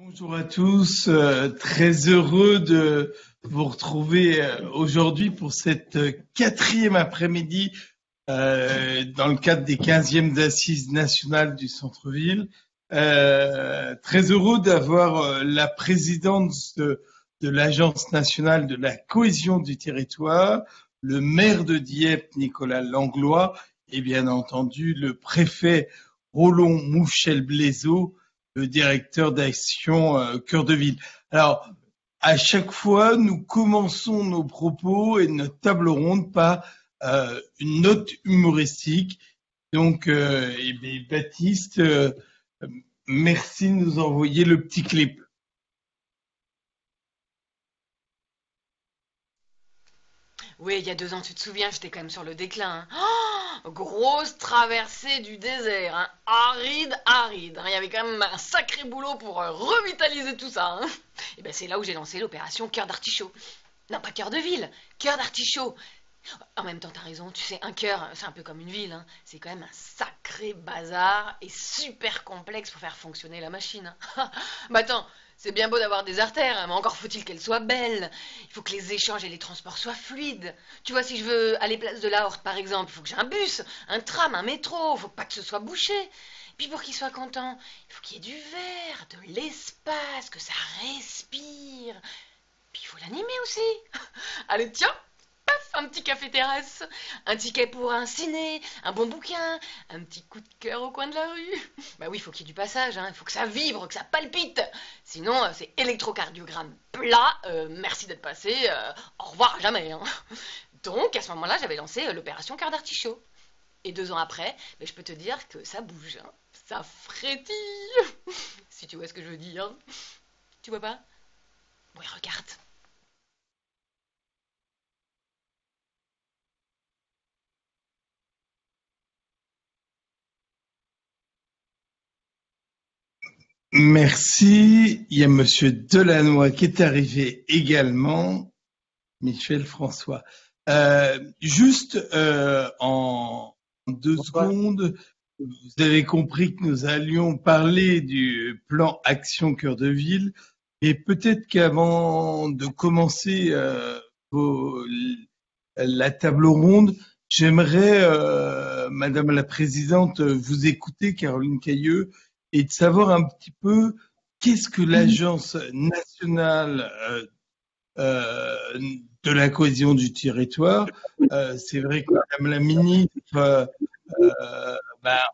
Bonjour à tous, très heureux de vous retrouver aujourd'hui pour cette quatrième après-midi dans le cadre des 15e Assises nationales du centre-ville. Très heureux d'avoir la présidente de l'Agence nationale de la cohésion du territoire, le maire de Dieppe, Nicolas Langlois, et bien entendu le préfet Roland Mouchel-Blaiseau, le directeur d'action Cœur de Ville. Alors, à chaque fois, nous commençons nos propos et notre table ronde par une note humoristique. Donc, Baptiste, merci de nous envoyer le petit clip. Oui, il y a 2 ans, tu te souviens, j'étais quand même sur le déclin, hein. Oh, grosse traversée du désert, hein. Aride, hein. Il y avait quand même un sacré boulot pour revitaliser tout ça, hein. Et ben c'est là où j'ai lancé l'opération Cœur d'Artichaut. Non, pas Cœur de Ville, Cœur d'Artichaut. En même temps, t'as raison, tu sais, un cœur, c'est un peu comme une ville, hein. C'est quand même un sacré bazar et super complexe pour faire fonctionner la machine, hein. Bah attends, c'est bien beau d'avoir des artères, hein, mais encore faut-il qu'elles soient belles. Il faut que les échanges et les transports soient fluides. Tu vois, si je veux aller place de la Horte, par exemple, il faut que j'ai un bus, un tram, un métro, faut pas que ce soit bouché. Puis pour qu'il soit content, il faut qu'il y ait du verre, de l'espace, que ça respire. Puis il faut l'animer aussi. Allez, tiens, un petit café terrasse, un ticket pour un ciné, un bon bouquin, un petit coup de cœur au coin de la rue. Bah oui, il faut qu'il y ait du passage, hein. Il faut que ça vibre, que ça palpite. Sinon, c'est électrocardiogramme plat, merci d'être passé, au revoir à jamais, hein. Donc, à ce moment-là, j'avais lancé l'opération Cœur d'Artichaut. Et 2 ans après, mais je peux te dire que ça bouge, hein. Ça frétille. Si tu vois ce que je veux dire. Tu vois pas? Ouais, regarde. Merci. Il y a Monsieur Delannoy qui est arrivé également, Michel François. Juste en 2 secondes, vous avez compris que nous allions parler du plan Action Cœur de Ville. Et peut-être qu'avant de commencer la table ronde, j'aimerais, Madame la Présidente, vous écouter, Caroline Cailleux, et de savoir un petit peu qu'est-ce que l'Agence nationale de la cohésion du territoire. C'est vrai que Madame la ministre,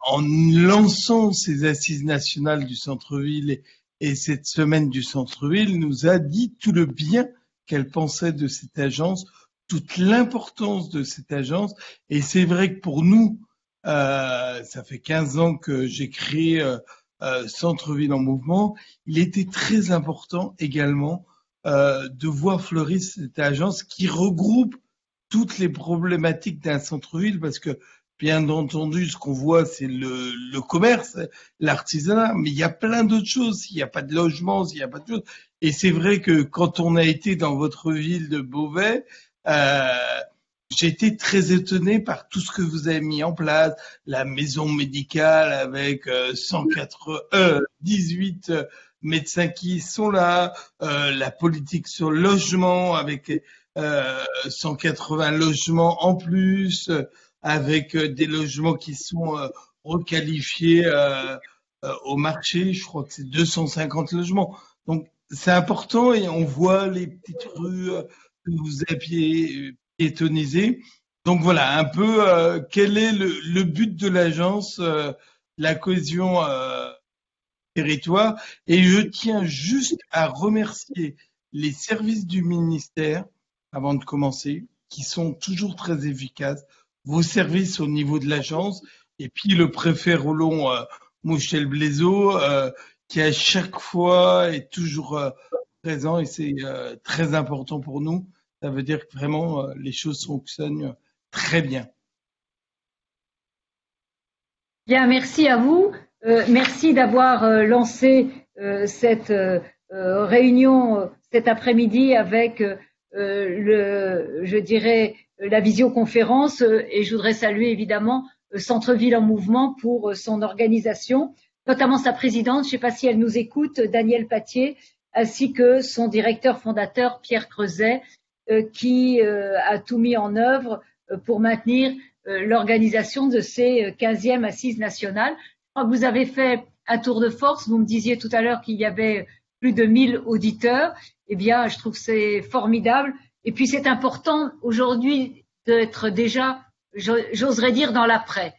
en lançant ces assises nationales du centre-ville et cette semaine du centre-ville, nous a dit tout le bien qu'elle pensait de cette agence, toute l'importance de cette agence. Et c'est vrai que pour nous, ça fait 15 ans que j'ai créé Centre-ville en mouvement, il était très important également de voir fleurir cette agence qui regroupe toutes les problématiques d'un centre-ville, parce que bien entendu, ce qu'on voit, c'est le commerce, l'artisanat, mais il y a plein d'autres choses. S'il n'y a pas de logement, s'il n'y a pas de choses. Et c'est vrai que quand on a été dans votre ville de Beauvais, euh, j'ai été très étonné par tout ce que vous avez mis en place, la maison médicale avec 18 médecins qui sont là, la politique sur le logement avec 180 logements en plus, avec des logements qui sont requalifiés au marché. Je crois que c'est 250 logements. Donc c'est important et on voit les petites rues que vous avez piétonnisées. Donc voilà, un peu quel est le but de l'agence, la cohésion territoire. Et je tiens juste à remercier les services du ministère, avant de commencer, qui sont toujours très efficaces, vos services au niveau de l'agence, et puis le préfet Roland Mouchel-Blaiseau, qui à chaque fois est toujours présent, et c'est très important pour nous. Ça veut dire que vraiment les choses fonctionnent très bien. Bien, merci à vous. Merci d'avoir lancé cette réunion cet après-midi avec je dirais, la visioconférence. Et je voudrais saluer évidemment Centre-ville en mouvement pour son organisation. notamment sa présidente, je ne sais pas si elle nous écoute, Danielle Patier, ainsi que son directeur fondateur, Pierre Creuset, qui a tout mis en œuvre pour maintenir l'organisation de ces 15e assises nationales. Je crois que vous avez fait un tour de force. Vous me disiez tout à l'heure qu'il y avait plus de 1000 auditeurs. Eh bien, je trouve que c'est formidable. Et puis, c'est important aujourd'hui d'être déjà, j'oserais dire, dans l'après.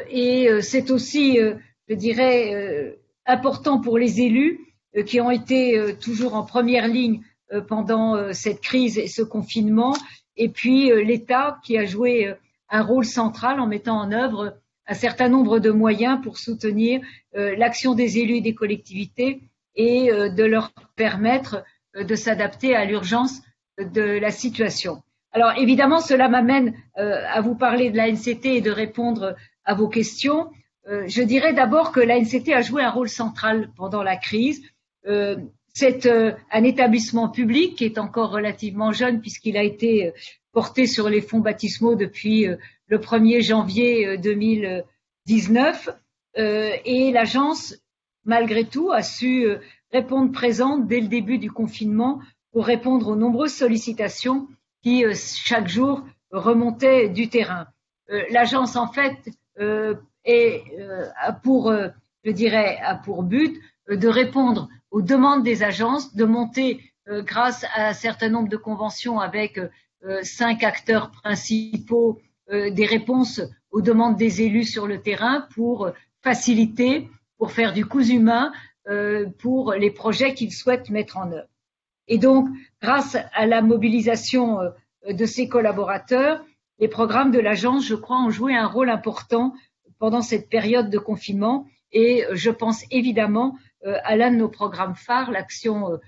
Et c'est aussi, je dirais, important pour les élus qui ont été toujours en première ligne pendant cette crise et ce confinement. Et puis, l'État qui a joué un rôle central en mettant en œuvre un certain nombre de moyens pour soutenir l'action des élus et des collectivités et de leur permettre de s'adapter à l'urgence de la situation. Alors évidemment, cela m'amène à vous parler de l'ANCT et de répondre à vos questions. Je dirais d'abord que l'ANCT a joué un rôle central pendant la crise. C'est un établissement public qui est encore relativement jeune puisqu'il a été porté sur les fonds baptismaux depuis le 1er janvier 2019 et l'agence, malgré tout, a su répondre présente dès le début du confinement pour répondre aux nombreuses sollicitations qui, chaque jour, remontaient du terrain. L'agence, en fait, a pour but de répondre aux demandes des agences, de monter, grâce à un certain nombre de conventions avec 5 acteurs principaux, des réponses aux demandes des élus sur le terrain pour faciliter, pour faire du cousu main pour les projets qu'ils souhaitent mettre en œuvre. Et donc, grâce à la mobilisation de ses collaborateurs, les programmes de l'agence, je crois, ont joué un rôle important pendant cette période de confinement. Et je pense évidemment à l'un de nos programmes phares, l'action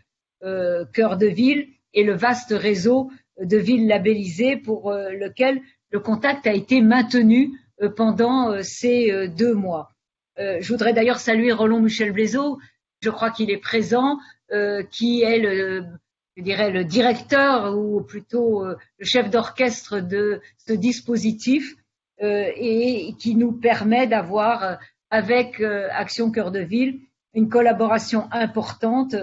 Cœur de Ville et le vaste réseau de villes labellisées pour lequel le contact a été maintenu pendant ces 2 mois. Je voudrais d'ailleurs saluer Roland Michel Blaiseau, je crois qu'il est présent, qui est le directeur ou plutôt le chef d'orchestre de ce dispositif et qui nous permet d'avoir avec Action Cœur de Ville une collaboration importante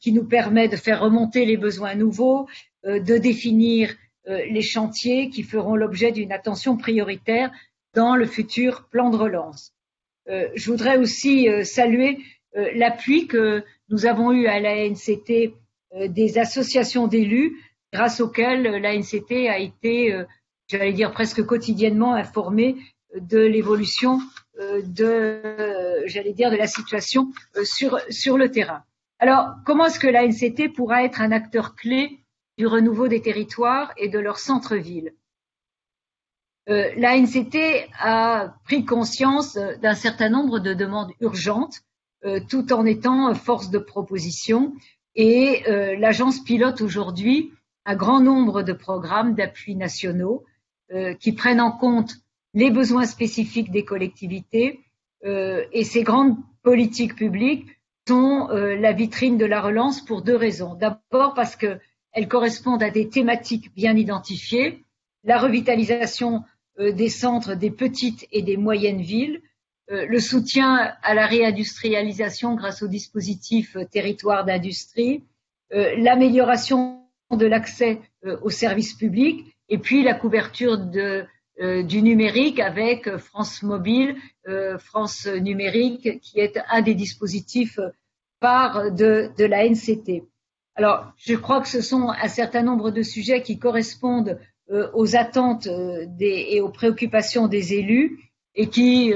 qui nous permet de faire remonter les besoins nouveaux, de définir les chantiers qui feront l'objet d'une attention prioritaire dans le futur plan de relance. Je voudrais aussi saluer l'appui que nous avons eu à l'ANCT des associations d'élus, grâce auxquelles l'ANCT a été, j'allais dire presque quotidiennement, informée de l'évolution de la situation sur le terrain. Alors, comment est-ce que l'ANCT pourra être un acteur clé du renouveau des territoires et de leurs centres-villes? L'ANCT a pris conscience d'un certain nombre de demandes urgentes, tout en étant force de proposition, et l'agence pilote aujourd'hui un grand nombre de programmes d'appui nationaux qui prennent en compte les besoins spécifiques des collectivités et ces grandes politiques publiques sont la vitrine de la relance pour 2 raisons. D'abord parce qu'elles correspondent à des thématiques bien identifiées, la revitalisation des centres des petites et des moyennes villes, le soutien à la réindustrialisation grâce au dispositif territoire d'industrie, l'amélioration de l'accès aux services publics et puis la couverture du numérique avec France Mobile, France Numérique, qui est un des dispositifs phares de la NCT. Alors, je crois que ce sont un certain nombre de sujets qui correspondent aux attentes et aux préoccupations des élus et qui,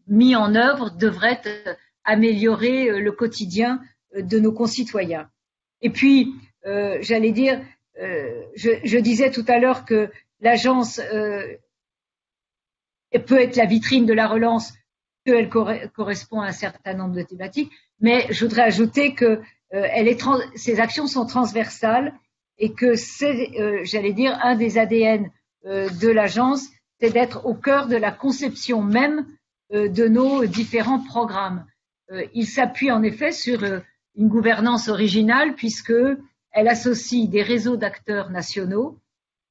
mis en œuvre, devraient améliorer le quotidien de nos concitoyens. Et puis, j'allais dire, je disais tout à l'heure que l'agence peut être la vitrine de la relance, qu'elle correspond à un certain nombre de thématiques, mais je voudrais ajouter que ces actions sont transversales et que c'est, j'allais dire, un des ADN de l'agence, c'est d'être au cœur de la conception même de nos différents programmes. Il s'appuie en effet sur une gouvernance originale puisque elle associe des réseaux d'acteurs nationaux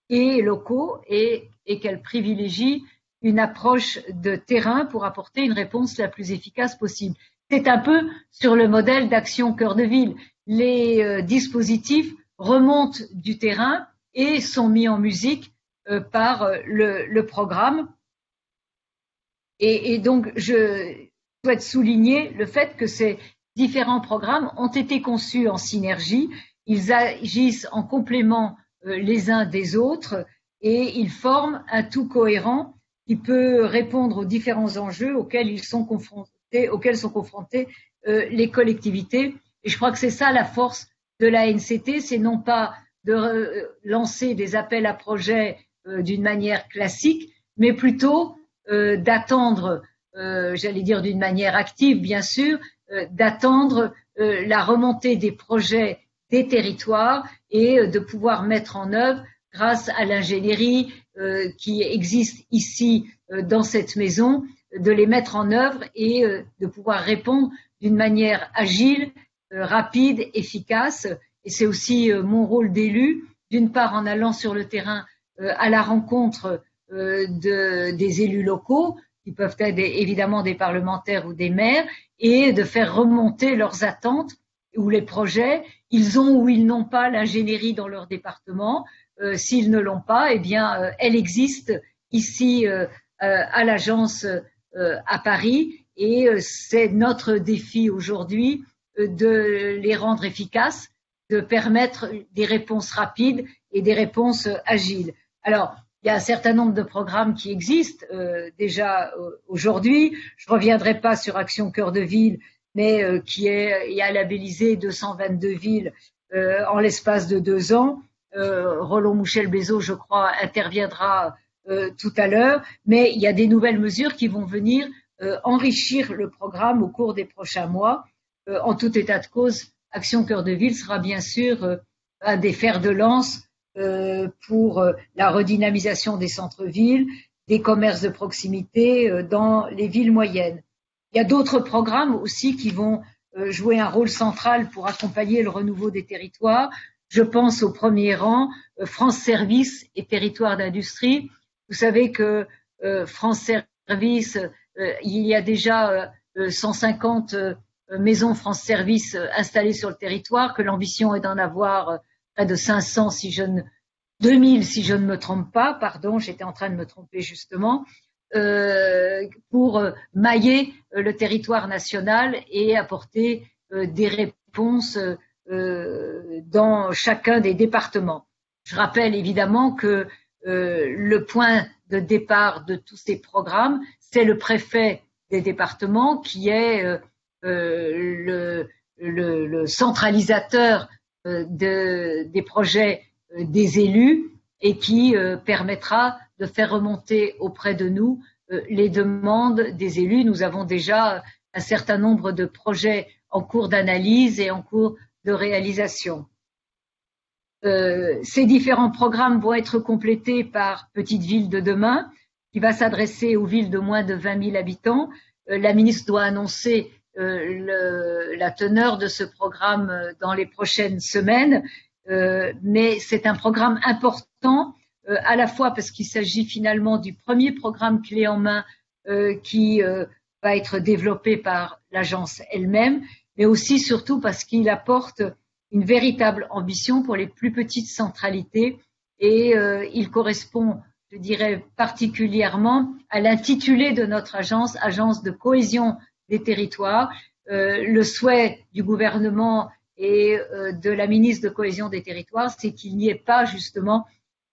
et locaux et qu'elle privilégie une approche de terrain pour apporter une réponse la plus efficace possible. C'est un peu sur le modèle d'Action Cœur de Ville. Les dispositifs remontent du terrain et sont mis en musique par le programme. Et donc, je souhaite souligner le fait que ces différents programmes ont été conçus en synergie. Ils agissent en complément les uns des autres et ils forment un tout cohérent qui peut répondre aux différents enjeux auxquels sont confrontés les collectivités. Et je crois que c'est ça la force de l'ANCT, c'est non pas de lancer des appels à projets d'une manière classique, mais plutôt d'attendre, j'allais dire d'une manière active bien sûr, d'attendre la remontée des projets des territoires et de pouvoir mettre en œuvre, grâce à l'ingénierie qui existe ici dans cette maison, de les mettre en œuvre et de pouvoir répondre d'une manière agile, rapide, efficace. Et c'est aussi mon rôle d'élu, d'une part en allant sur le terrain à la rencontre des élus locaux, qui peuvent être évidemment des parlementaires ou des maires, et de faire remonter leurs attentes ou les projets. Ils ont ou ils n'ont pas l'ingénierie dans leur département. S'ils ne l'ont pas, eh bien, elle existe ici à l'agence à Paris, et c'est notre défi aujourd'hui de les rendre efficaces, de permettre des réponses rapides et des réponses agiles. Alors, il y a un certain nombre de programmes qui existent déjà aujourd'hui. Je ne reviendrai pas sur Action Cœur de Ville, mais qui a labellisé 222 villes en l'espace de 2 ans. Roland Mouchel-Bézot, je crois, interviendra tout à l'heure, mais il y a des nouvelles mesures qui vont venir enrichir le programme au cours des prochains mois. En tout état de cause, Action Cœur de Ville sera bien sûr un des fers de lance pour la redynamisation des centres-villes, des commerces de proximité dans les villes moyennes. Il y a d'autres programmes aussi qui vont jouer un rôle central pour accompagner le renouveau des territoires. Je pense au premier rang France Service et Territoires d'Industrie. Vous savez que France Service, il y a déjà 150 maisons France Service installées sur le territoire, que l'ambition est d'en avoir près de 500 2000 si je ne me trompe pas, pardon, j'étais en train de me tromper justement, pour mailler le territoire national et apporter des réponses dans chacun des départements. Je rappelle évidemment que le point de départ de tous ces programmes, c'est le préfet des départements qui est le centralisateur des projets des élus et qui permettra de faire remonter auprès de nous les demandes des élus. Nous avons déjà un certain nombre de projets en cours d'analyse et en cours de réalisation. Ces différents programmes vont être complétés par Petite Ville de demain, qui va s'adresser aux villes de moins de 20 000 habitants. La ministre doit annoncer la teneur de ce programme dans les prochaines semaines, mais c'est un programme important, à la fois parce qu'il s'agit finalement du premier programme clé en main qui va être développé par l'agence elle-même, mais aussi surtout parce qu'il apporte une véritable ambition pour les plus petites centralités et il correspond, je dirais, particulièrement à l'intitulé de notre agence, agence de cohésion des territoires. Le souhait du gouvernement et de la ministre de cohésion des territoires, c'est qu'il n'y ait pas justement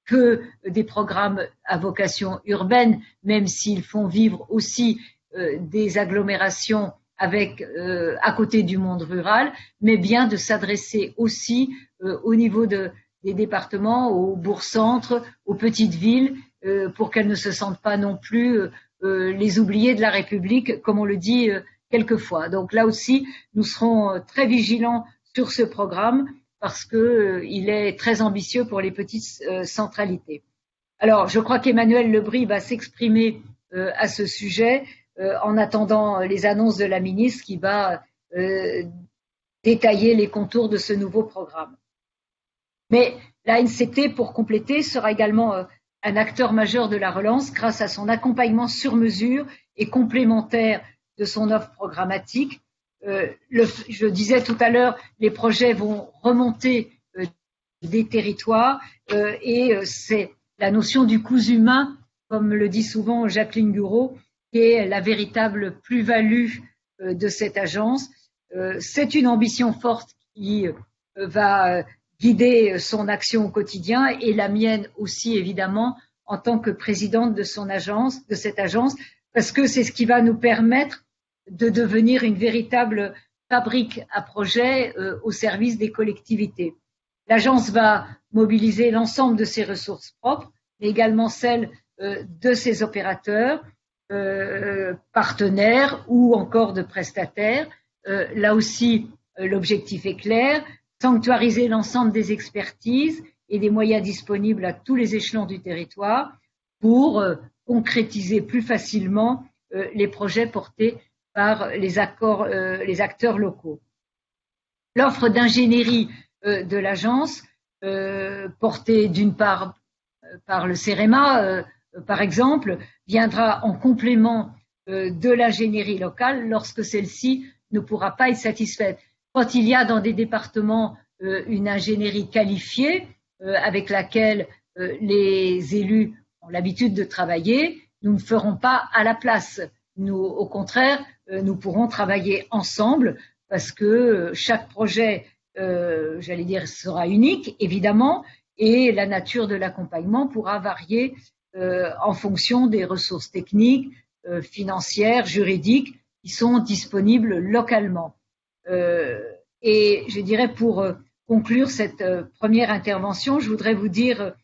que des programmes à vocation urbaine, même s'ils font vivre aussi des agglomérations avec à côté du monde rural, mais bien de s'adresser aussi au niveau des départements, aux bourgs-centres, aux petites villes, pour qu'elles ne se sentent pas non plus les oubliés de la République, comme on le dit quelquefois. Donc là aussi, nous serons très vigilants sur ce programme parce que il est très ambitieux pour les petites centralités. Alors, je crois qu'Emmanuel Lebris va s'exprimer à ce sujet en attendant les annonces de la ministre qui va détailler les contours de ce nouveau programme. Mais l'ANCT, pour compléter, sera également un acteur majeur de la relance grâce à son accompagnement sur mesure et complémentaire de son offre programmatique. Je disais tout à l'heure, les projets vont remonter des territoires et c'est la notion du coût humain, comme le dit souvent Jacqueline Gouraud, qui est la véritable plus-value de cette agence. C'est une ambition forte qui va guider son action au quotidien et la mienne aussi évidemment en tant que présidente de cette agence, parce que c'est ce qui va nous permettre de devenir une véritable fabrique à projets au service des collectivités. L'agence va mobiliser l'ensemble de ses ressources propres, mais également celles de ses opérateurs, partenaires ou encore de prestataires. Là aussi, l'objectif est clair, sanctuariser l'ensemble des expertises et des moyens disponibles à tous les échelons du territoire pour concrétiser plus facilement les projets portés par les acteurs locaux. L'offre d'ingénierie de l'agence, portée d'une part par le CEREMA, par exemple, viendra en complément de l'ingénierie locale lorsque celle-ci ne pourra pas être satisfaite. Quand il y a dans des départements une ingénierie qualifiée avec laquelle les élus ont l'habitude de travailler, nous ne ferons pas à la place. Nous, au contraire, nous pourrons travailler ensemble parce que chaque projet, j'allais dire, sera unique, évidemment, et la nature de l'accompagnement pourra varier en fonction des ressources techniques, financières, juridiques qui sont disponibles localement. Et je dirais pour conclure cette première intervention, je voudrais vous dire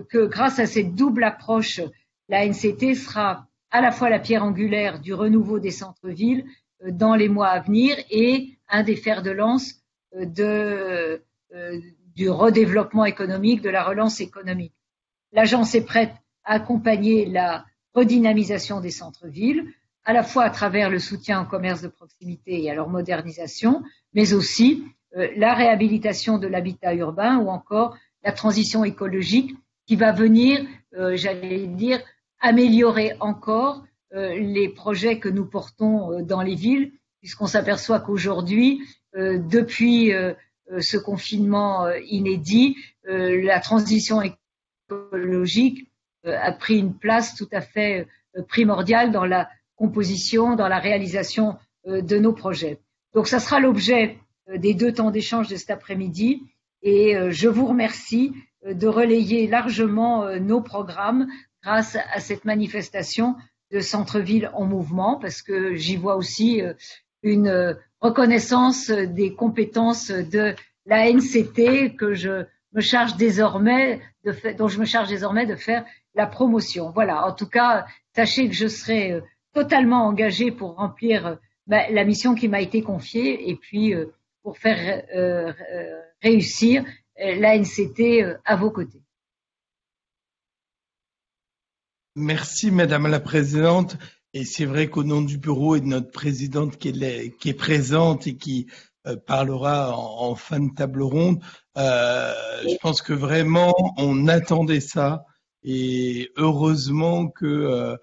que grâce à cette double approche, la ANCT sera à la fois la pierre angulaire du renouveau des centres-villes dans les mois à venir et un des fers de lance du redéveloppement économique, de la relance économique. L'agence est prête à accompagner la redynamisation des centres-villes, à la fois à travers le soutien au commerce de proximité et à leur modernisation, mais aussi la réhabilitation de l'habitat urbain ou encore la transition écologique qui va venir, j'allais dire, améliorer encore les projets que nous portons dans les villes, puisqu'on s'aperçoit qu'aujourd'hui, depuis ce confinement inédit, la transition écologique a pris une place tout à fait primordiale dans la composition, dans la réalisation de nos projets. Donc, ça sera l'objet des 2 temps d'échange de cet après-midi et je vous remercie de relayer largement nos programmes grâce à cette manifestation de centre-ville en mouvement, parce que j'y vois aussi une reconnaissance des compétences de l'ANCT que je me charge désormais dont je me charge désormais de faire la promotion. Voilà, en tout cas, sachez que je serai totalement engagée pour remplir la mission qui m'a été confiée et puis pour faire réussir l'ANCT à vos côtés. Merci Madame la Présidente. Et c'est vrai qu'au nom du bureau et de notre présidente qui est présente et qui parlera en fin de table ronde, je pense que vraiment on attendait ça et heureusement que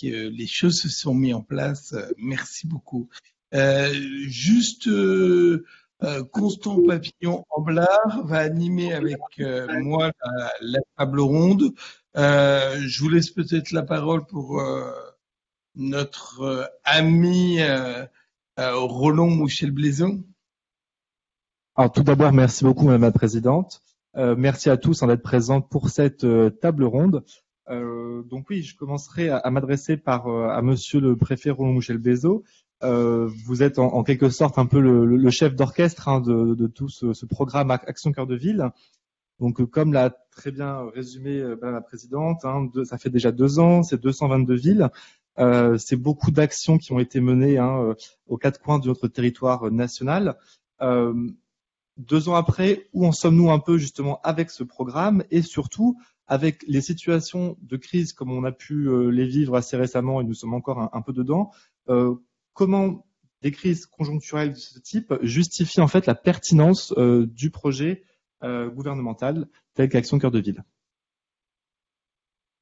les choses se sont mises en place. Merci beaucoup. Juste Constant Papillon-Amblard va animer avec moi la table ronde. Je vous laisse peut-être la parole pour notre ami Roland Mouchel-Blaison. Alors tout d'abord, merci beaucoup Madame la Présidente. Merci à tous d'être présents pour cette table ronde. Donc oui, je commencerai à m'adresser à Monsieur le Préfet Roland Mouchel-Blaison. Vous êtes en quelque sorte un peu le chef d'orchestre de tout ce programme Action Cœur de Ville. Donc comme l'a très bien résumé Madame la Présidente, ça fait déjà 2 ans, c'est 222 villes. C'est beaucoup d'actions qui ont été menées aux 4 coins de notre territoire national. 2 ans après, où en sommes-nous un peu justement avec ce programme et surtout avec les situations de crise comme on a pu les vivre assez récemment et nous sommes encore un peu dedans, comment des crises conjoncturelles de ce type justifient en fait la pertinence du projet gouvernemental tel qu'Action Cœur de Ville?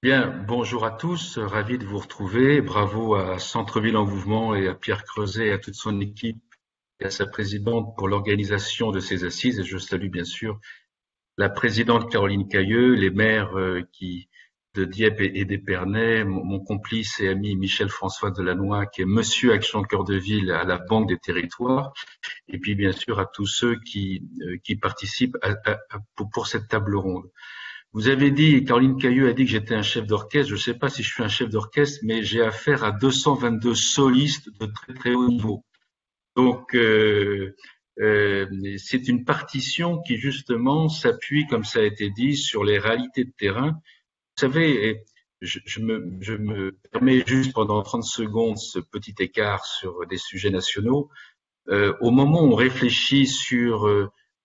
Bien, bonjour à tous, ravi de vous retrouver. Bravo à Centre-Ville en Mouvement et à Pierre Creuset et à toute son équipe et à sa présidente pour l'organisation de ces assises. Et je salue bien sûr la présidente Caroline Cailleux, les maires de Dieppe et d'Épernay, mon complice et ami Michel-François Delannoy, qui est Monsieur Action Cœur de Ville à la Banque des Territoires, et puis bien sûr à tous ceux qui participent pour cette table ronde. Vous avez dit, Caroline Cailleux a dit que j'étais un chef d'orchestre. Je ne sais pas si je suis un chef d'orchestre, mais j'ai affaire à 222 solistes de très très haut niveau. Donc, c'est une partition qui justement s'appuie, comme ça a été dit, sur les réalités de terrain. Vous savez, je me permets juste pendant 30 secondes ce petit écart sur des sujets nationaux. Au moment où on réfléchit sur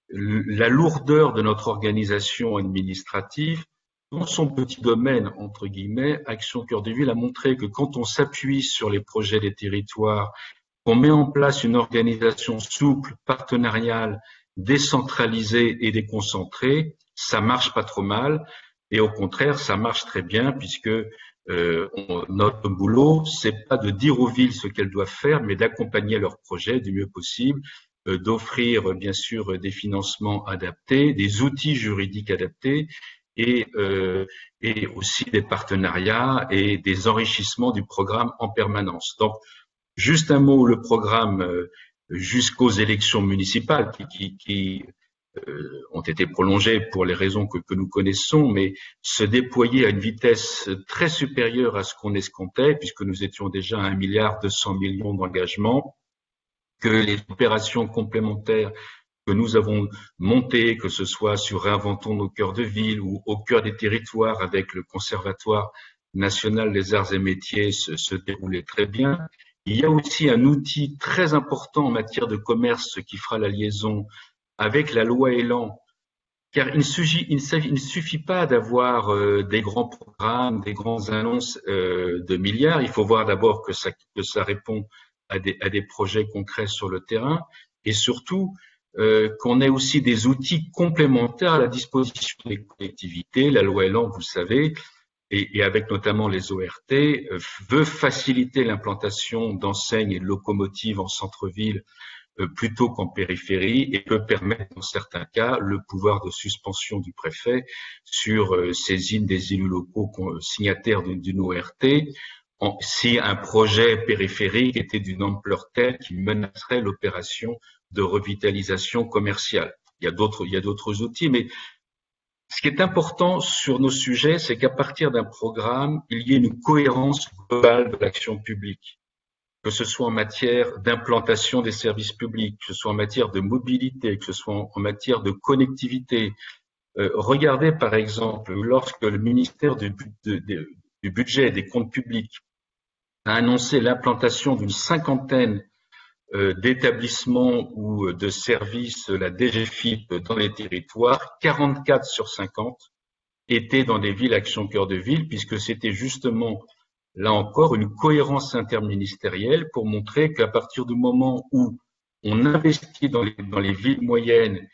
la lourdeur de notre organisation administrative, dans son petit domaine, entre guillemets, Action Cœur de Ville a montré que quand on s'appuie sur les projets des territoires, qu'on met en place une organisation souple, partenariale, décentralisée et déconcentrée, ça marche pas trop mal. Et au contraire, ça marche très bien puisque notre boulot, c'est pas de dire aux villes ce qu'elles doivent faire, mais d'accompagner leurs projets du mieux possible, d'offrir bien sûr des financements adaptés, des outils juridiques adaptés et aussi des partenariats et des enrichissements du programme en permanence. Donc, juste un mot, le programme jusqu'aux élections municipales qui ont été prolongées pour les raisons que nous connaissons, mais se déployer à une vitesse très supérieure à ce qu'on escomptait, puisque nous étions déjà à 1,2 milliard d'engagements, que les opérations complémentaires que nous avons montées, que ce soit sur Réinventons nos cœurs de ville ou au cœur des territoires avec le Conservatoire national des arts et métiers, se déroulaient très bien. Il y a aussi un outil très important en matière de commerce qui fera la liaison avec la loi Elan, car il ne suffit pas d'avoir des grands programmes, des grandes annonces de milliards. Il faut voir d'abord que ça répond à des projets concrets sur le terrain, et surtout qu'on ait aussi des outils complémentaires à la disposition des collectivités. La loi Elan, vous savez, et avec notamment les ORT, veut faciliter l'implantation d'enseignes et de locomotives en centre-ville plutôt qu'en périphérie, et peut permettre dans certains cas le pouvoir de suspension du préfet sur saisine des élus locaux signataires d'une ORT si un projet périphérique était d'une ampleur telle qu'il menacerait l'opération de revitalisation commerciale. Il y a d'autres outils, mais ce qui est important sur nos sujets, c'est qu'à partir d'un programme, il y ait une cohérence globale de l'action publique, que ce soit en matière d'implantation des services publics, que ce soit en matière de mobilité, que ce soit en matière de connectivité. Regardez par exemple, lorsque le ministère du budget et des comptes publics a annoncé l'implantation d'une 50aine d'établissements ou de services, la DGFiP, dans les territoires, 44 sur 50 étaient dans des villes Action Cœur de Ville, puisque c'était justement, là encore, une cohérence interministérielle pour montrer qu'à partir du moment où on investit dans les villes moyennes,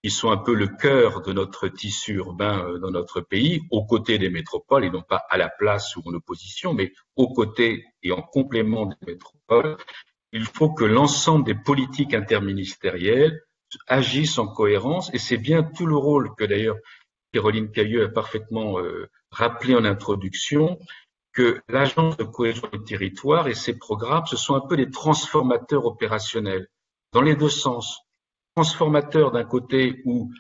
qui sont un peu le cœur de notre tissu urbain dans notre pays, aux côtés des métropoles, et non pas à la place ou en opposition, mais aux côtés et en complément des métropoles, il faut que l'ensemble des politiques interministérielles agissent en cohérence, et c'est bien tout le rôle que d'ailleurs Caroline Cailleux a parfaitement rappelé en introduction, que l'Agence de cohésion du territoire et ses programmes, ce sont un peu des transformateurs opérationnels, dans les deux sens. Transformateurs d'un côté où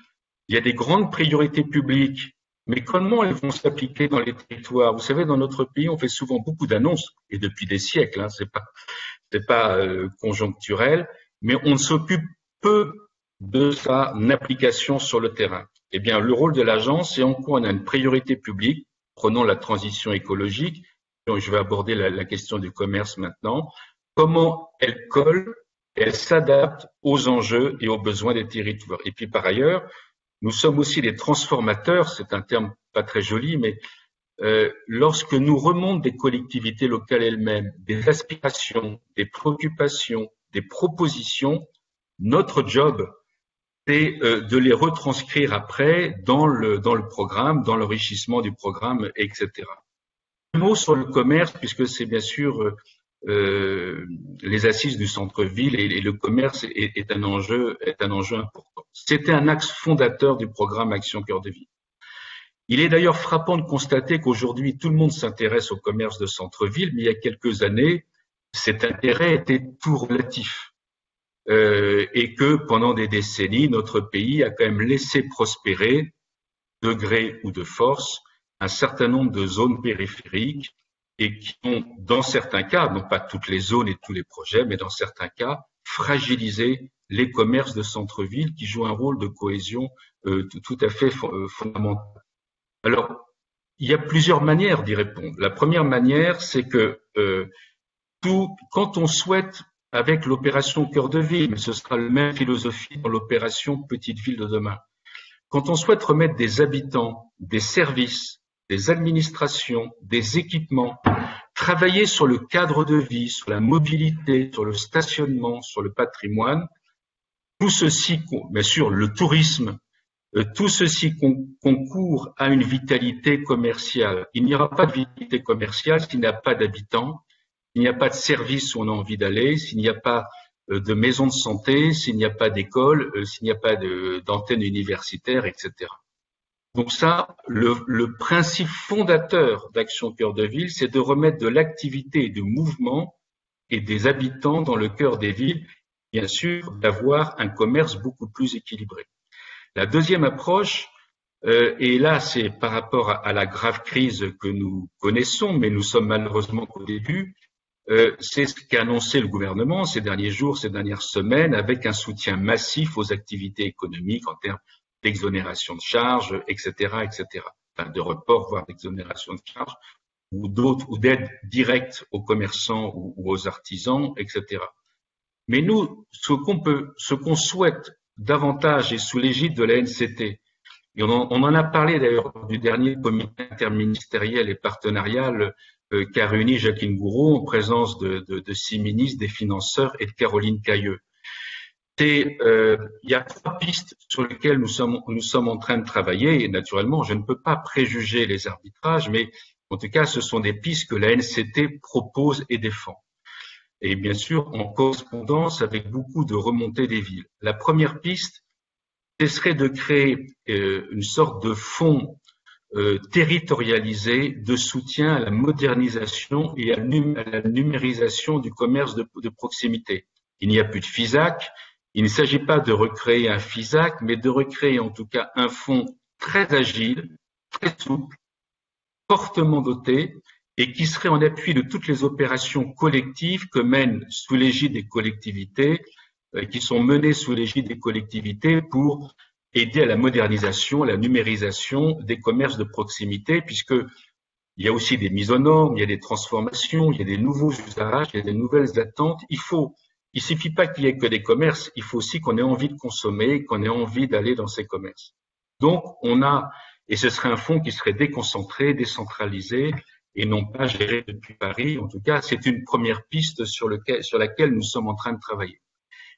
il y a des grandes priorités publiques, mais comment elles vont s'appliquer dans les territoires? Vous savez, dans notre pays, on fait souvent beaucoup d'annonces, et depuis des siècles, c'est pas conjoncturel, mais on s'occupe peu de sa application sur le terrain. Eh bien, le rôle de l'agence, c'est en quoi on a une priorité publique. Prenons la transition écologique. Donc, je vais aborder la question du commerce maintenant. Comment elle colle, elle s'adapte aux enjeux et aux besoins des territoires. Et puis, par ailleurs, nous sommes aussi des transformateurs. C'est un terme pas très joli, mais lorsque nous remontent des collectivités locales elles-mêmes, des aspirations, des préoccupations, des propositions, notre job, c'est de les retranscrire après dans le programme, dans l'enrichissement du programme, etc. Un mot sur le commerce, puisque c'est bien sûr les assises du centre-ville et le commerce est un enjeu important. C'était un axe fondateur du programme Action Cœur de Ville. Il est d'ailleurs frappant de constater qu'aujourd'hui, tout le monde s'intéresse au commerce de centre-ville, mais il y a quelques années, cet intérêt était tout relatif. Et que pendant des décennies, notre pays a quand même laissé prospérer, de gré ou de force, un certain nombre de zones périphériques et qui ont, dans certains cas, non pas toutes les zones et tous les projets, mais dans certains cas, fragilisé les commerces de centre-ville qui jouent un rôle de cohésion tout à fait fondamental. Alors, il y a plusieurs manières d'y répondre. La première manière, c'est que quand on souhaite, avec l'opération Cœur de Ville, mais ce sera la même philosophie dans l'opération Petite Ville de demain, quand on souhaite remettre des habitants, des services, des administrations, des équipements, travailler sur le cadre de vie, sur la mobilité, sur le stationnement, sur le patrimoine, tout ceci, bien sûr, le tourisme, tout ceci concourt à une vitalité commerciale. Il n'y aura pas de vitalité commerciale s'il n'y a pas d'habitants, s'il n'y a pas de services où on a envie d'aller, s'il n'y a pas de maisons de santé, s'il n'y a pas d'école, s'il n'y a pas d'antennes universitaires, etc. Donc ça, le principe fondateur d'Action Cœur de Ville, c'est de remettre de l'activité et du mouvement et des habitants dans le cœur des villes, bien sûr, d'avoir un commerce beaucoup plus équilibré. La deuxième approche, et là c'est par rapport à la grave crise que nous connaissons, mais nous sommes malheureusement qu'au début, c'est ce qu'a annoncé le gouvernement ces derniers jours, ces dernières semaines, avec un soutien massif aux activités économiques en termes d'exonération de charges, etc., etc. Enfin, de report, voire d'exonération de charges, ou d'aide directe aux commerçants ou aux artisans, etc. Mais nous, ce qu'on souhaite davantage et sous l'égide de la NCT, et on en a parlé d'ailleurs du dernier comité interministériel et partenarial qu'a réuni Jacqueline Gouraud en présence de 6 ministres, des financeurs et de Caroline Cayeux. Il y a 3 pistes sur lesquelles nous sommes en train de travailler et naturellement, je ne peux pas préjuger les arbitrages, mais en tout cas, ce sont des pistes que la NCT propose et défend. Et bien sûr, en correspondance avec beaucoup de remontées des villes. La première piste, ce serait de créer une sorte de fonds territorialisé de soutien à la modernisation et à la numérisation du commerce de proximité. Il n'y a plus de FISAC. Il ne s'agit pas de recréer un FISAC, mais de recréer en tout cas un fonds très agile, très souple, fortement doté et qui serait en appui de toutes les opérations collectives que mènent sous l'égide des collectivités, qui sont menées sous l'égide des collectivités pour aider à la modernisation, à la numérisation des commerces de proximité, puisque il y a aussi des mises aux normes, il y a des transformations, il y a des nouveaux usages, il y a des nouvelles attentes. Il suffit pas qu'il y ait que des commerces, il faut aussi qu'on ait envie de consommer, qu'on ait envie d'aller dans ces commerces. Donc, et ce serait un fonds qui serait déconcentré, décentralisé, et non pas géré depuis Paris. En tout cas, c'est une première piste sur laquelle nous sommes en train de travailler.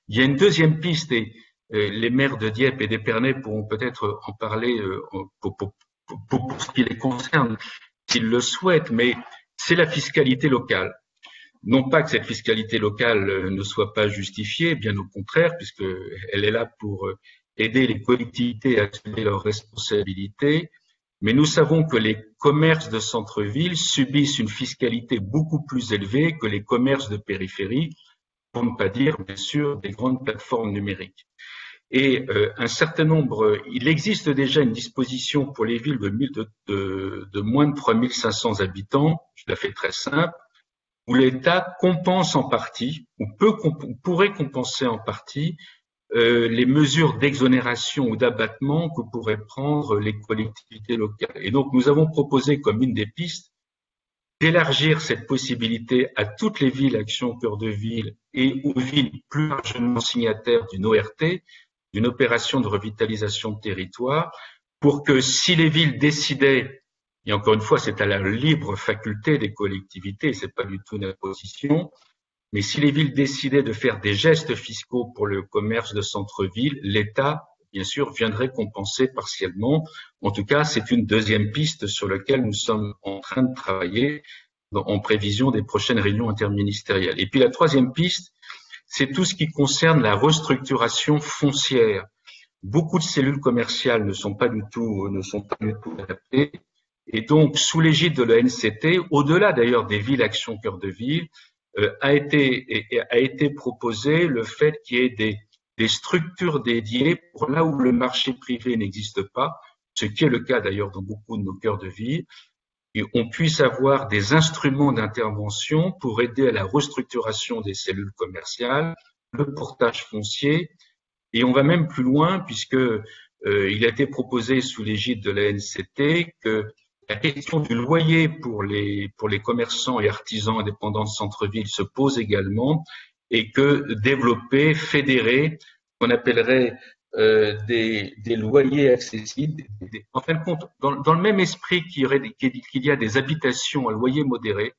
Il y a une deuxième piste, et les maires de Dieppe et d'Épernay pourront peut-être en parler pour ce qui les concerne, s'ils le souhaitent, mais c'est la fiscalité locale. Non pas que cette fiscalité locale ne soit pas justifiée, bien au contraire, puisqu'elle est là pour aider les collectivités à assumer leurs responsabilités, mais nous savons que les commerces de centre-ville subissent une fiscalité beaucoup plus élevée que les commerces de périphérie, pour ne pas dire, bien sûr, des grandes plateformes numériques. Et il existe déjà une disposition pour les villes de moins de 3500 habitants, je la fais très simple, où l'État compense en partie, ou pourrait compenser en partie, les mesures d'exonération ou d'abattement que pourraient prendre les collectivités locales. Et donc, nous avons proposé comme une des pistes d'élargir cette possibilité à toutes les villes Action Cœur de Ville et aux villes plus largement signataires d'une ORT, d'une opération de revitalisation de territoire, pour que si les villes décidaient, et encore une fois, c'est à la libre faculté des collectivités, c'est pas du tout une imposition, mais si les villes décidaient de faire des gestes fiscaux pour le commerce de centre-ville, l'État bien sûr, viendrait compenser partiellement. En tout cas, c'est une deuxième piste sur laquelle nous sommes en train de travailler en prévision des prochaines réunions interministérielles. Et puis la troisième piste, c'est tout ce qui concerne la restructuration foncière. Beaucoup de cellules commerciales ne sont pas du tout adaptées. Et donc, sous l'égide de la NCT, au-delà d'ailleurs des villes Action Cœur de Ville, a été proposé le fait qu'il y ait des structures dédiées pour là où le marché privé n'existe pas, ce qui est le cas d'ailleurs dans beaucoup de nos cœurs de ville, et on puisse avoir des instruments d'intervention pour aider à la restructuration des cellules commerciales, le portage foncier, et on va même plus loin puisque il a été proposé sous l'égide de la NCT que la question du loyer pour les commerçants et artisans indépendants de centre-ville se pose également et que développer, fédérer, qu'on appellerait des loyers accessibles. En fin de compte, dans le même esprit qu'il y a des habitations à loyer modéré,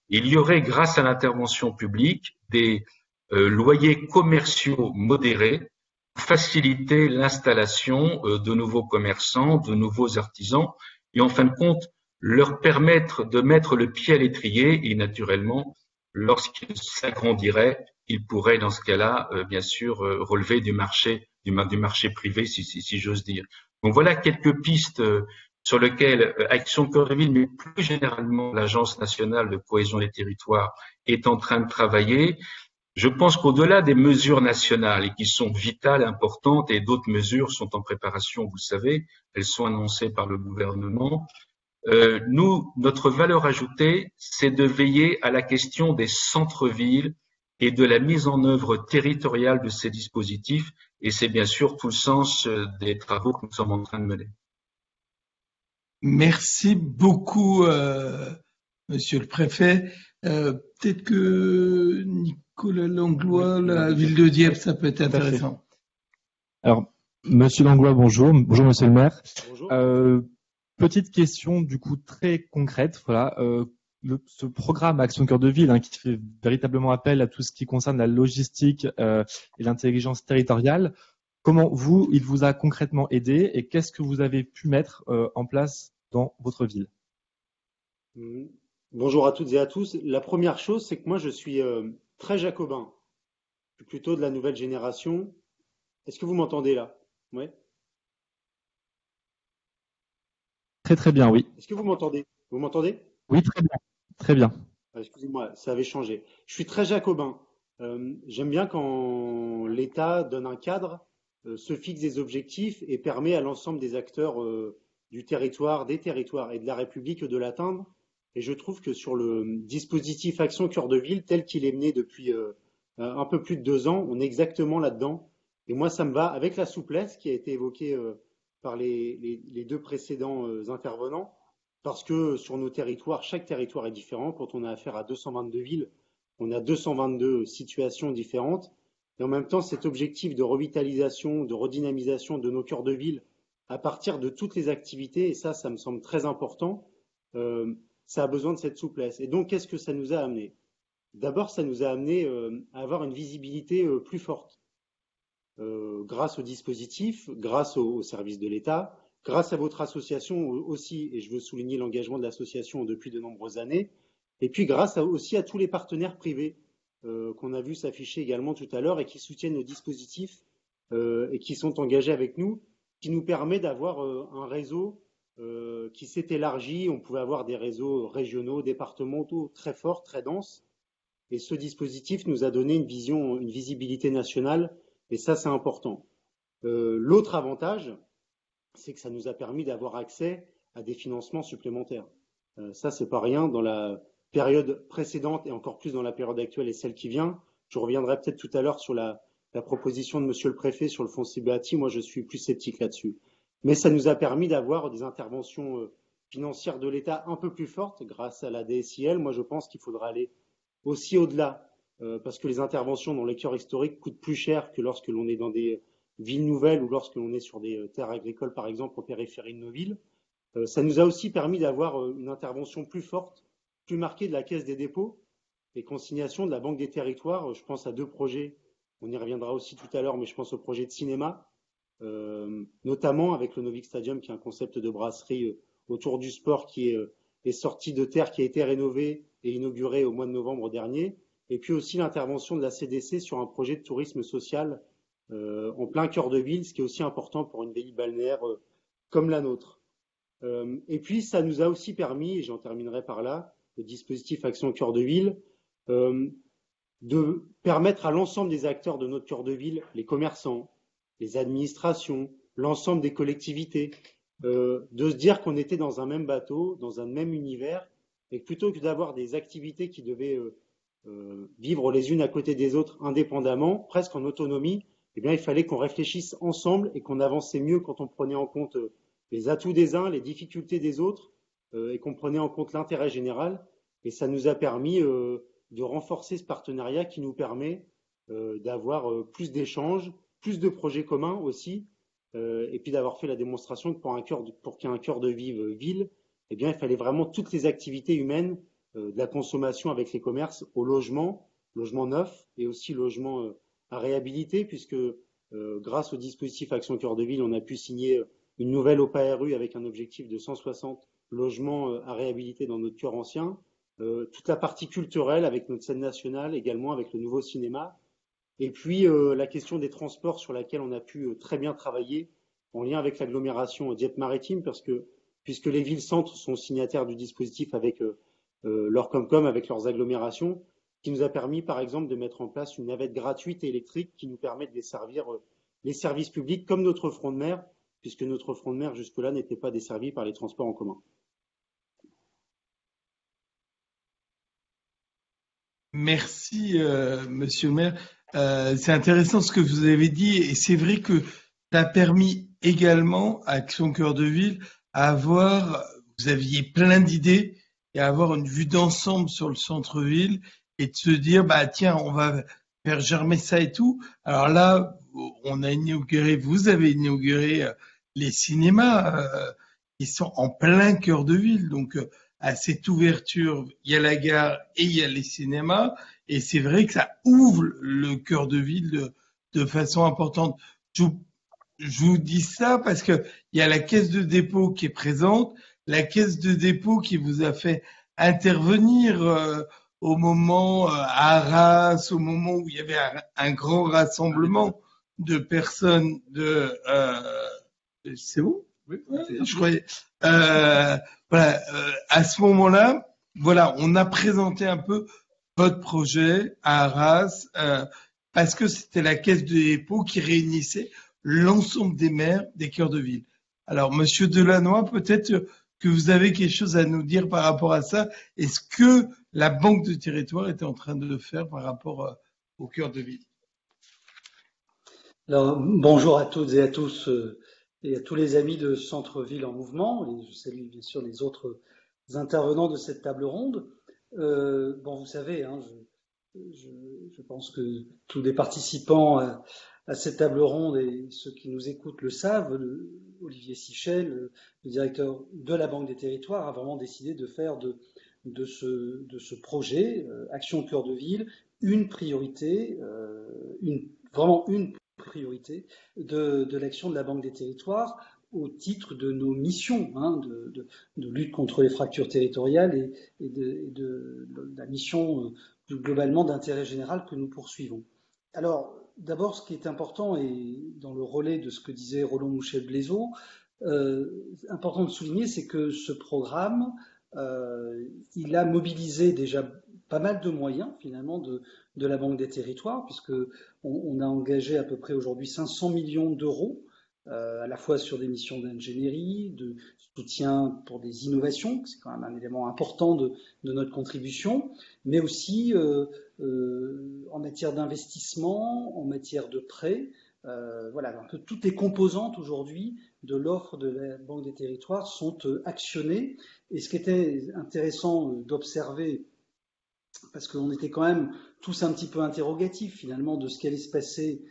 il y aurait, grâce à l'intervention publique, des loyers commerciaux modérés pour faciliter l'installation de nouveaux commerçants, de nouveaux artisans, et en fin de compte, leur permettre de mettre le pied à l'étrier et naturellement, lorsqu'ils s'agrandiraient, ils pourraient dans ce cas-là, bien sûr, relever du marché privé, si j'ose dire. Donc voilà quelques pistes sur lesquelles Action Cœur de Ville, mais plus généralement l'Agence nationale de cohésion des territoires, est en train de travailler. Je pense qu'au-delà des mesures nationales et qui sont vitales, importantes, et d'autres mesures sont en préparation, vous le savez, elles sont annoncées par le gouvernement. Notre valeur ajoutée, c'est de veiller à la question des centres-villes et de la mise en œuvre territoriale de ces dispositifs. Et c'est bien sûr tout le sens des travaux que nous sommes en train de mener. Merci beaucoup, Monsieur le Préfet. Peut-être que Nicolas Langlois, la ville de Dieppe, ça peut être intéressant. Alors, Monsieur Langlois, bonjour. Bonjour, Monsieur le maire. Bonjour. Petite question, du coup, très concrète. Voilà, ce programme Action Cœur de Ville, qui fait véritablement appel à tout ce qui concerne la logistique et l'intelligence territoriale. Comment il vous a concrètement aidé et qu'est-ce que vous avez pu mettre en place dans votre ville? Bonjour à toutes et à tous. La première chose, c'est que moi, je suis très jacobin. Je suis plutôt de la nouvelle génération. Est-ce que vous m'entendez là? Ouais. Très très bien, oui. Est-ce que vous m'entendez? Vous m'entendez? Oui, très bien. Très bien. Excusez-moi, ça avait changé. Je suis très jacobin. J'aime bien quand l'État donne un cadre, se fixe des objectifs et permet à l'ensemble des acteurs du territoire, des territoires et de la République de l'atteindre. Et je trouve que sur le dispositif Action Cœur de Ville, tel qu'il est mené depuis un peu plus de 2 ans, on est exactement là-dedans. Et moi, ça me va avec la souplesse qui a été évoquée par les 2 précédents intervenants. Parce que sur nos territoires, chaque territoire est différent. Quand on a affaire à 222 villes, on a 222 situations différentes. Et en même temps, cet objectif de revitalisation, de redynamisation de nos cœurs de ville à partir de toutes les activités, et ça me semble très important, ça a besoin de cette souplesse. Et donc, qu'est-ce que ça nous a amené? D'abord, ça nous a amené à avoir une visibilité plus forte. Grâce au dispositif, grâce aux services de l'État, grâce à votre association aussi, et je veux souligner l'engagement de l'association depuis de nombreuses années, et puis grâce aussi à tous les partenaires privés qu'on a vu s'afficher également tout à l'heure et qui soutiennent nos dispositifs et qui sont engagés avec nous, qui nous permet d'avoir un réseau qui s'est élargi. On pouvait avoir des réseaux régionaux, départementaux très forts, très denses, et ce dispositif nous a donné une vision, une visibilité nationale, et ça c'est important. L'autre avantage, c'est que ça nous a permis d'avoir accès à des financements supplémentaires. Ça, c'est pas rien. Dans la période précédente et encore plus dans la période actuelle et celle qui vient, je reviendrai peut-être tout à l'heure sur la proposition de Monsieur le Préfet sur le foncier bâti. Moi, je suis plus sceptique là-dessus. Mais ça nous a permis d'avoir des interventions financières de l'État un peu plus fortes grâce à la DSIL. Moi, je pense qu'il faudra aller aussi au-delà parce que les interventions dans les cœurs historiques coûtent plus cher que lorsque l'on est dans des villes nouvelles ou lorsque l'on est sur des terres agricoles, par exemple, aux périphéries de nos villes. Ça nous a aussi permis d'avoir une intervention plus forte, plus marquée de la Caisse des dépôts et consignations de la Banque des territoires. Je pense à 2 projets, on y reviendra aussi tout à l'heure, mais je pense au projet de cinéma notamment avec le Novik Stadium, qui est un concept de brasserie autour du sport est sorti de terre, qui a été rénové et inauguré au mois de novembre dernier. Et puis aussi l'intervention de la CDC sur un projet de tourisme social en plein cœur de ville, ce qui est aussi important pour une ville balnéaire comme la nôtre. Et puis ça nous a aussi permis, et j'en terminerai par là, le dispositif Action Cœur de Ville, de permettre à l'ensemble des acteurs de notre cœur de ville, les commerçants, les administrations, l'ensemble des collectivités, de se dire qu'on était dans un même bateau, dans un même univers, et que plutôt que d'avoir des activités qui devaient vivre les unes à côté des autres indépendamment, presque en autonomie, eh bien, il fallait qu'on réfléchisse ensemble et qu'on avançait mieux quand on prenait en compte les atouts des uns, les difficultés des autres, et qu'on prenait en compte l'intérêt général. Et ça nous a permis de renforcer ce partenariat qui nous permet d'avoir plus d'échanges, plus de projets communs aussi, et puis d'avoir fait la démonstration que pour qu'il y ait un cœur de ville, eh bien, il fallait vraiment toutes les activités humaines, de la consommation avec les commerces au logement neuf et aussi logement à réhabiliter, puisque grâce au dispositif Action Cœur de Ville, on a pu signer une nouvelle OPARU avec un objectif de 160 logements à réhabiliter dans notre cœur ancien. Toute la partie culturelle avec notre scène nationale, également avec le nouveau cinéma. Et puis la question des transports sur laquelle on a pu très bien travailler en lien avec l'agglomération Dieppe-Maritime, puisque les villes-centres sont signataires du dispositif avec leur Comcom, avec leurs agglomérations, qui nous a permis par exemple de mettre en place une navette gratuite et électrique qui nous permet de desservir les services publics comme notre front de mer, puisque notre front de mer jusque-là n'était pas desservi par les transports en commun. Merci, Monsieur le maire. C'est intéressant ce que vous avez dit et c'est vrai que ça a permis également à Action Cœur de Ville à avoir, vous aviez plein d'idées et à avoir une vue d'ensemble sur le centre-ville et de se dire, bah tiens, on va faire germer ça et tout. Alors là, vous avez inauguré les cinémas qui sont en plein cœur de ville. Donc, à cette ouverture, il y a la gare et il y a les cinémas. Et c'est vrai que ça ouvre le cœur de ville de façon importante. Je vous dis ça parce que il y a la caisse de dépôt qui est présente, la caisse de dépôt qui vous a fait intervenir au moment à Arras, au moment où il y avait un grand rassemblement de personnes c'est bon? Oui, je croyais. Voilà, à ce moment-là, voilà, on a présenté un peu votre projet à Arras parce que c'était la caisse de dépôt qui réunissait l'ensemble des maires des cœurs de ville. Alors, Monsieur Delannoy, peut-être que vous avez quelque chose à nous dire par rapport à ça. Est-ce que la Banque de territoire était en train de le faire par rapport au cœur de ville? Alors, bonjour à toutes et à tous et à tous les amis de Centre-Ville en Mouvement, et je salue bien sûr les autres intervenants de cette table ronde. Bon, vous savez, hein, je pense que tous les participants à cette table ronde et ceux qui nous écoutent le savent, Olivier Sichel, le directeur de la Banque des Territoires, a vraiment décidé de faire de ce projet, Action Cœur de Ville, une priorité, vraiment une priorité de l'action de la Banque des Territoires au titre de nos missions hein, de lutte contre les fractures territoriales et de la mission plus globalement d'intérêt général que nous poursuivons. Alors, d'abord, ce qui est important, et dans le relais de ce que disait Roland Mouchel-Blaiseau, important de souligner, c'est que ce programme, il a mobilisé déjà pas mal de moyens finalement de la Banque des Territoires, puisque on a engagé à peu près aujourd'hui 500 millions d'euros, à la fois sur des missions d'ingénierie, de soutien pour des innovations, c'est quand même un élément important de notre contribution, mais aussi en matière d'investissement, en matière de prêts. Voilà, un peu toutes les composantes aujourd'hui de l'offre de la Banque des Territoires sont actionnées. Et ce qui était intéressant d'observer, parce qu'on était quand même tous un petit peu interrogatifs finalement de ce qui allait se passer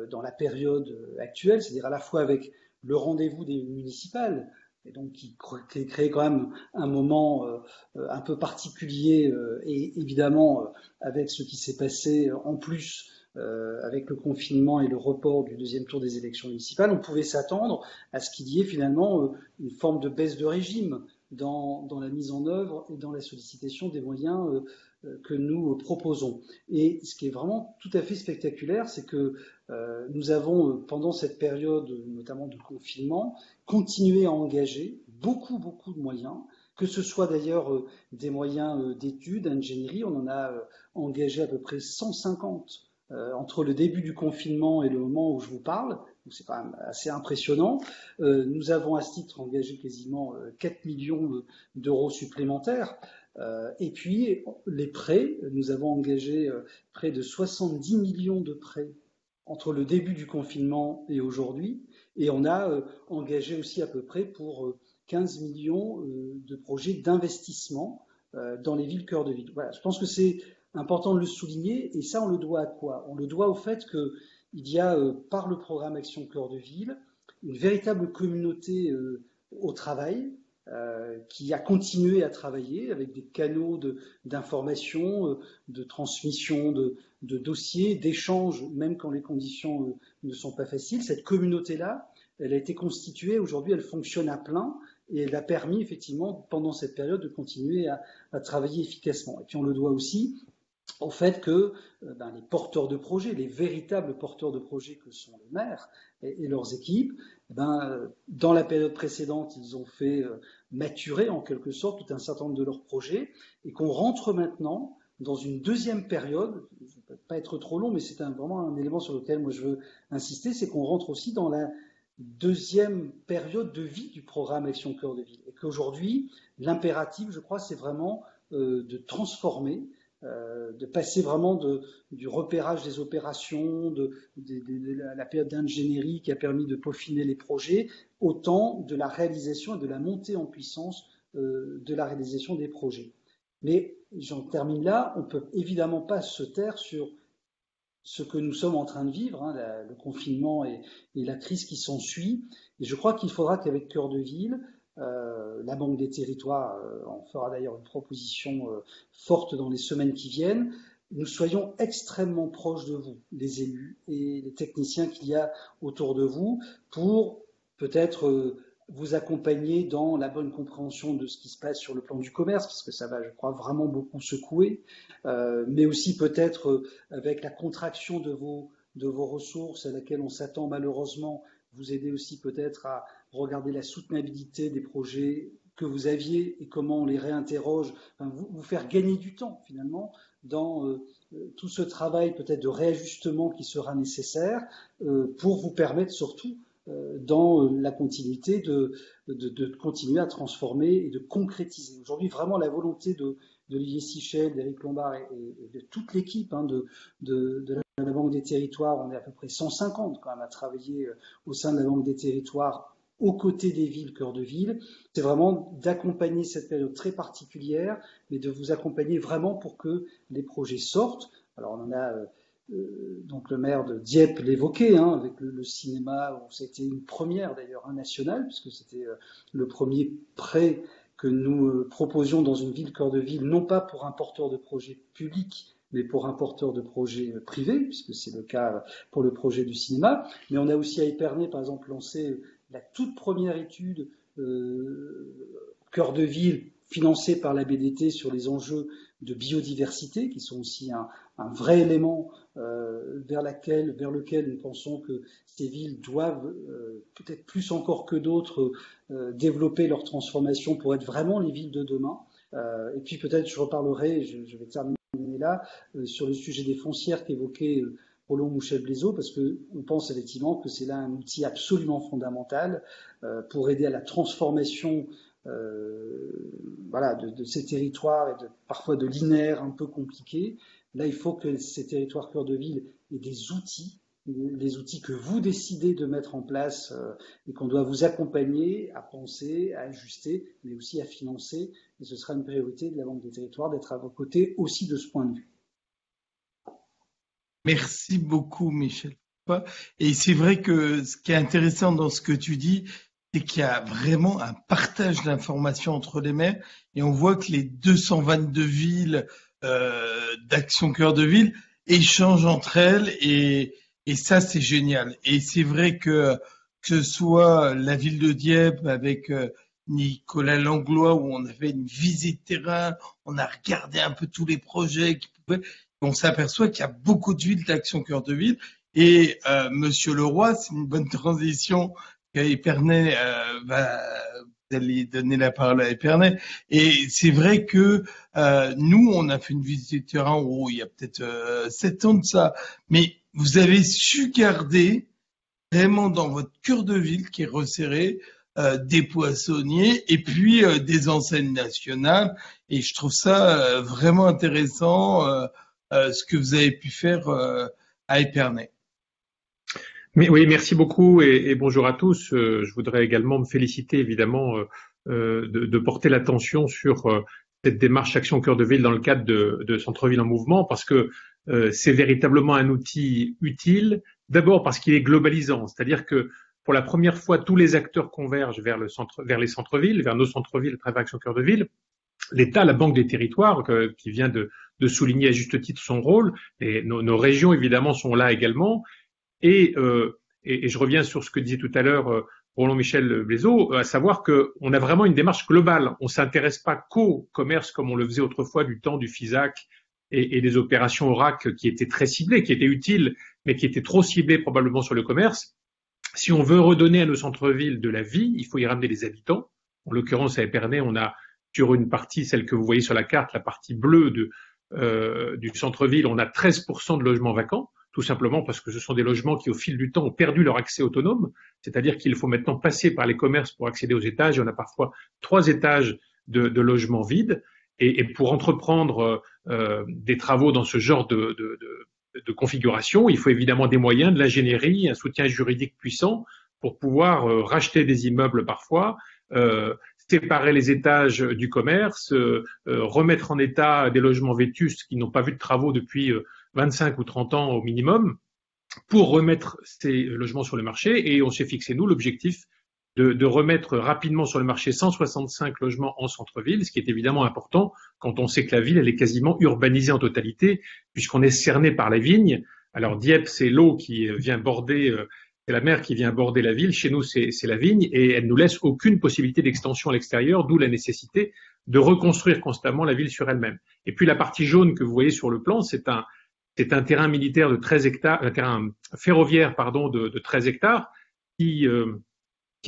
dans la période actuelle, c'est-à-dire à la fois avec le rendez-vous des municipales, et donc qui crée quand même un moment un peu particulier, et évidemment avec ce qui s'est passé en plus avec le confinement et le report du deuxième tour des élections municipales, on pouvait s'attendre à ce qu'il y ait finalement une forme de baisse de régime dans la mise en œuvre et dans la sollicitation des moyens que nous proposons. Et ce qui est vraiment tout à fait spectaculaire, c'est que nous avons, pendant cette période, notamment de confinement, continué à engager beaucoup de moyens, que ce soit d'ailleurs des moyens d'études, d'ingénierie. On en a engagé à peu près 150 entre le début du confinement et le moment où je vous parle. Donc c'est quand même assez impressionnant. Nous avons à ce titre engagé quasiment 4 millions d'euros supplémentaires. Et puis les prêts, nous avons engagé près de 70 millions de prêts entre le début du confinement et aujourd'hui. Et on a engagé aussi à peu près pour 15 millions de projets d'investissement dans les villes cœur de ville. Voilà, je pense que c'est important de le souligner, et ça on le doit à quoi? On le doit au fait qu'il y a par le programme Action Cœur de Ville une véritable communauté au travail qui a continué à travailler avec des canaux d'information, de transmission de dossiers, d'échanges, même quand les conditions ne sont pas faciles. Cette communauté-là, elle a été constituée, aujourd'hui elle fonctionne à plein, et elle a permis effectivement pendant cette période de continuer à travailler efficacement. Et puis on le doit aussi au fait que les porteurs de projets, les véritables porteurs de projets que sont les maires et leurs équipes, dans la période précédente, ils ont fait maturer en quelque sorte tout un certain nombre de leurs projets, et qu'on rentre maintenant dans une deuxième période. Je ne vais pas être trop long, mais c'est vraiment un élément sur lequel moi je veux insister, c'est qu'on rentre aussi dans la deuxième période de vie du programme Action Cœur de Ville, et qu'aujourd'hui, l'impératif, je crois, c'est vraiment de transformer, de passer vraiment du repérage des opérations, de la période d'ingénierie qui a permis de peaufiner les projets, au temps de la réalisation et de la montée en puissance de la réalisation des projets. Mais j'en termine là, on ne peut évidemment pas se taire sur ce que nous sommes en train de vivre, le confinement et la crise qui s'ensuit. Et je crois qu'il faudra qu'avec Cœur de Ville, la Banque des Territoires en fera d'ailleurs une proposition forte dans les semaines qui viennent, nous soyons extrêmement proches de vous, les élus et les techniciens qu'il y a autour de vous, pour peut-être vous accompagner dans la bonne compréhension de ce qui se passe sur le plan du commerce, parce que ça va, je crois, vraiment beaucoup secouer, mais aussi peut-être avec la contraction de vos ressources à laquelle on s'attend malheureusement, vous aider aussi peut-être à regarder la soutenabilité des projets que vous aviez et comment on les réinterroge, vous faire gagner du temps finalement dans tout ce travail peut-être de réajustement qui sera nécessaire pour vous permettre surtout dans la continuité de continuer à transformer et de concrétiser. Aujourd'hui, vraiment la volonté d'Olivier Sichel, d'Éric Lombard et de toute l'équipe de la Banque des Territoires, on est à peu près 150 quand même à travailler au sein de la Banque des Territoires aux côtés des villes, cœur de ville, c'est vraiment d'accompagner cette période très particulière, mais de vous accompagner vraiment pour que les projets sortent. Alors on en a donc le maire de Dieppe l'évoquait, avec le cinéma, où c'était une première d'ailleurs nationale, puisque c'était le premier prêt que nous proposions dans une ville cœur de ville, non pas pour un porteur de projet public, mais pour un porteur de projet privé, puisque c'est le cas pour le projet du cinéma. Mais on a aussi à Épernay, par exemple, lancé la toute première étude cœur de ville financée par la BDT sur les enjeux de biodiversité, qui sont aussi un vrai élément vers lequel nous pensons que ces villes doivent, peut-être plus encore que d'autres, développer leur transformation pour être vraiment les villes de demain. Et puis peut-être je reparlerai, je vais terminer là, sur le sujet des foncières qu'évoquait Roland Mouchel-Blaiseau, parce qu'on pense effectivement que c'est là un outil absolument fondamental pour aider à la transformation de ces territoires et parfois de linéaires un peu compliqués. Là, il faut que ces territoires cœur de ville aient des outils, les outils que vous décidez de mettre en place et qu'on doit vous accompagner à penser, à ajuster, mais aussi à financer. Et ce sera une priorité de la Banque des Territoires d'être à vos côtés aussi de ce point de vue. Merci beaucoup, Michel. Et c'est vrai que ce qui est intéressant dans ce que tu dis, c'est qu'il y a vraiment un partage d'informations entre les maires, et on voit que les 222 villes d'Action Cœur de Ville, échangent entre elles et ça c'est génial. Et c'est vrai que ce soit la ville de Dieppe avec Nicolas Langlois où on avait une visite terrain, on a regardé un peu tous les projets qui pouvaient, on s'aperçoit qu'il y a beaucoup de villes d'Action Cœur de Ville et Monsieur Leroy, c'est une bonne transition. Épernay vous allez donner la parole à Épernay. Et c'est vrai que nous, on a fait une visite de terrain il y a peut-être 7 ans de ça, mais vous avez su garder vraiment dans votre cœur de ville qui est resserré des poissonniers et puis des enseignes nationales. Et je trouve ça vraiment intéressant ce que vous avez pu faire à Épernay. Mais oui, merci beaucoup et bonjour à tous. Je voudrais également me féliciter évidemment de porter l'attention sur cette démarche Action Cœur de Ville dans le cadre de Centre-Ville en Mouvement parce que c'est véritablement un outil utile. D'abord parce qu'il est globalisant, c'est-à-dire que pour la première fois, tous les acteurs convergent vers les centres-villes, vers nos centres-villes à travers Action Cœur de Ville. L'État, la Banque des Territoires, qui vient de souligner à juste titre son rôle, et nos régions évidemment sont là également. Et je reviens sur ce que disait tout à l'heure Roland-Michel Blaiseau, à savoir qu'on a vraiment une démarche globale. On ne s'intéresse pas qu'au commerce comme on le faisait autrefois du temps du FISAC et des opérations ORAC qui étaient très ciblées, qui étaient utiles, mais qui étaient trop ciblées probablement sur le commerce. Si on veut redonner à nos centres-villes de la vie, il faut y ramener les habitants. En l'occurrence, à Épernay, on a sur une partie, celle que vous voyez sur la carte, la partie bleue du centre-ville, on a 13% de logements vacants. Tout simplement parce que ce sont des logements qui, au fil du temps, ont perdu leur accès autonome. C'est-à-dire qu'il faut maintenant passer par les commerces pour accéder aux étages. Et on a parfois 3 étages de logements vides. Et pour entreprendre des travaux dans ce genre de configuration, il faut évidemment des moyens, de l'ingénierie, un soutien juridique puissant pour pouvoir racheter des immeubles parfois, séparer les étages du commerce, remettre en état des logements vétustes qui n'ont pas vu de travaux depuis 25 ou 30 ans au minimum, pour remettre ces logements sur le marché. Et on s'est fixé, nous, l'objectif de remettre rapidement sur le marché 165 logements en centre-ville, ce qui est évidemment important quand on sait que la ville, elle est quasiment urbanisée en totalité, puisqu'on est cerné par la vigne. Alors Dieppe, c'est l'eau qui vient border, c'est la mer qui vient border la ville. Chez nous, c'est la vigne, et elle nous laisse aucune possibilité d'extension à l'extérieur, d'où la nécessité de reconstruire constamment la ville sur elle-même. Et puis la partie jaune que vous voyez sur le plan, c'est un terrain militaire de 13 hectares, un terrain ferroviaire, de 13 hectares, qui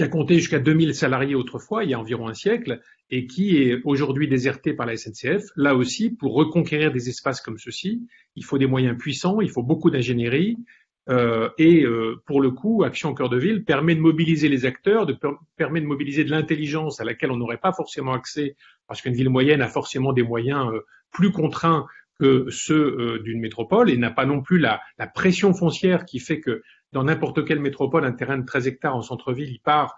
a compté jusqu'à 2000 salariés autrefois, il y a environ un siècle, et qui est aujourd'hui déserté par la SNCF. Là aussi, pour reconquérir des espaces comme ceux-ci, il faut des moyens puissants, il faut beaucoup d'ingénierie, pour le coup, Action Cœur de Ville permet de mobiliser les acteurs, permet de mobiliser de l'intelligence à laquelle on n'aurait pas forcément accès, parce qu'une ville moyenne a forcément des moyens plus contraints que ceux d'une métropole, et n'a pas non plus la pression foncière qui fait que dans n'importe quelle métropole, un terrain de 13 hectares en centre-ville, il part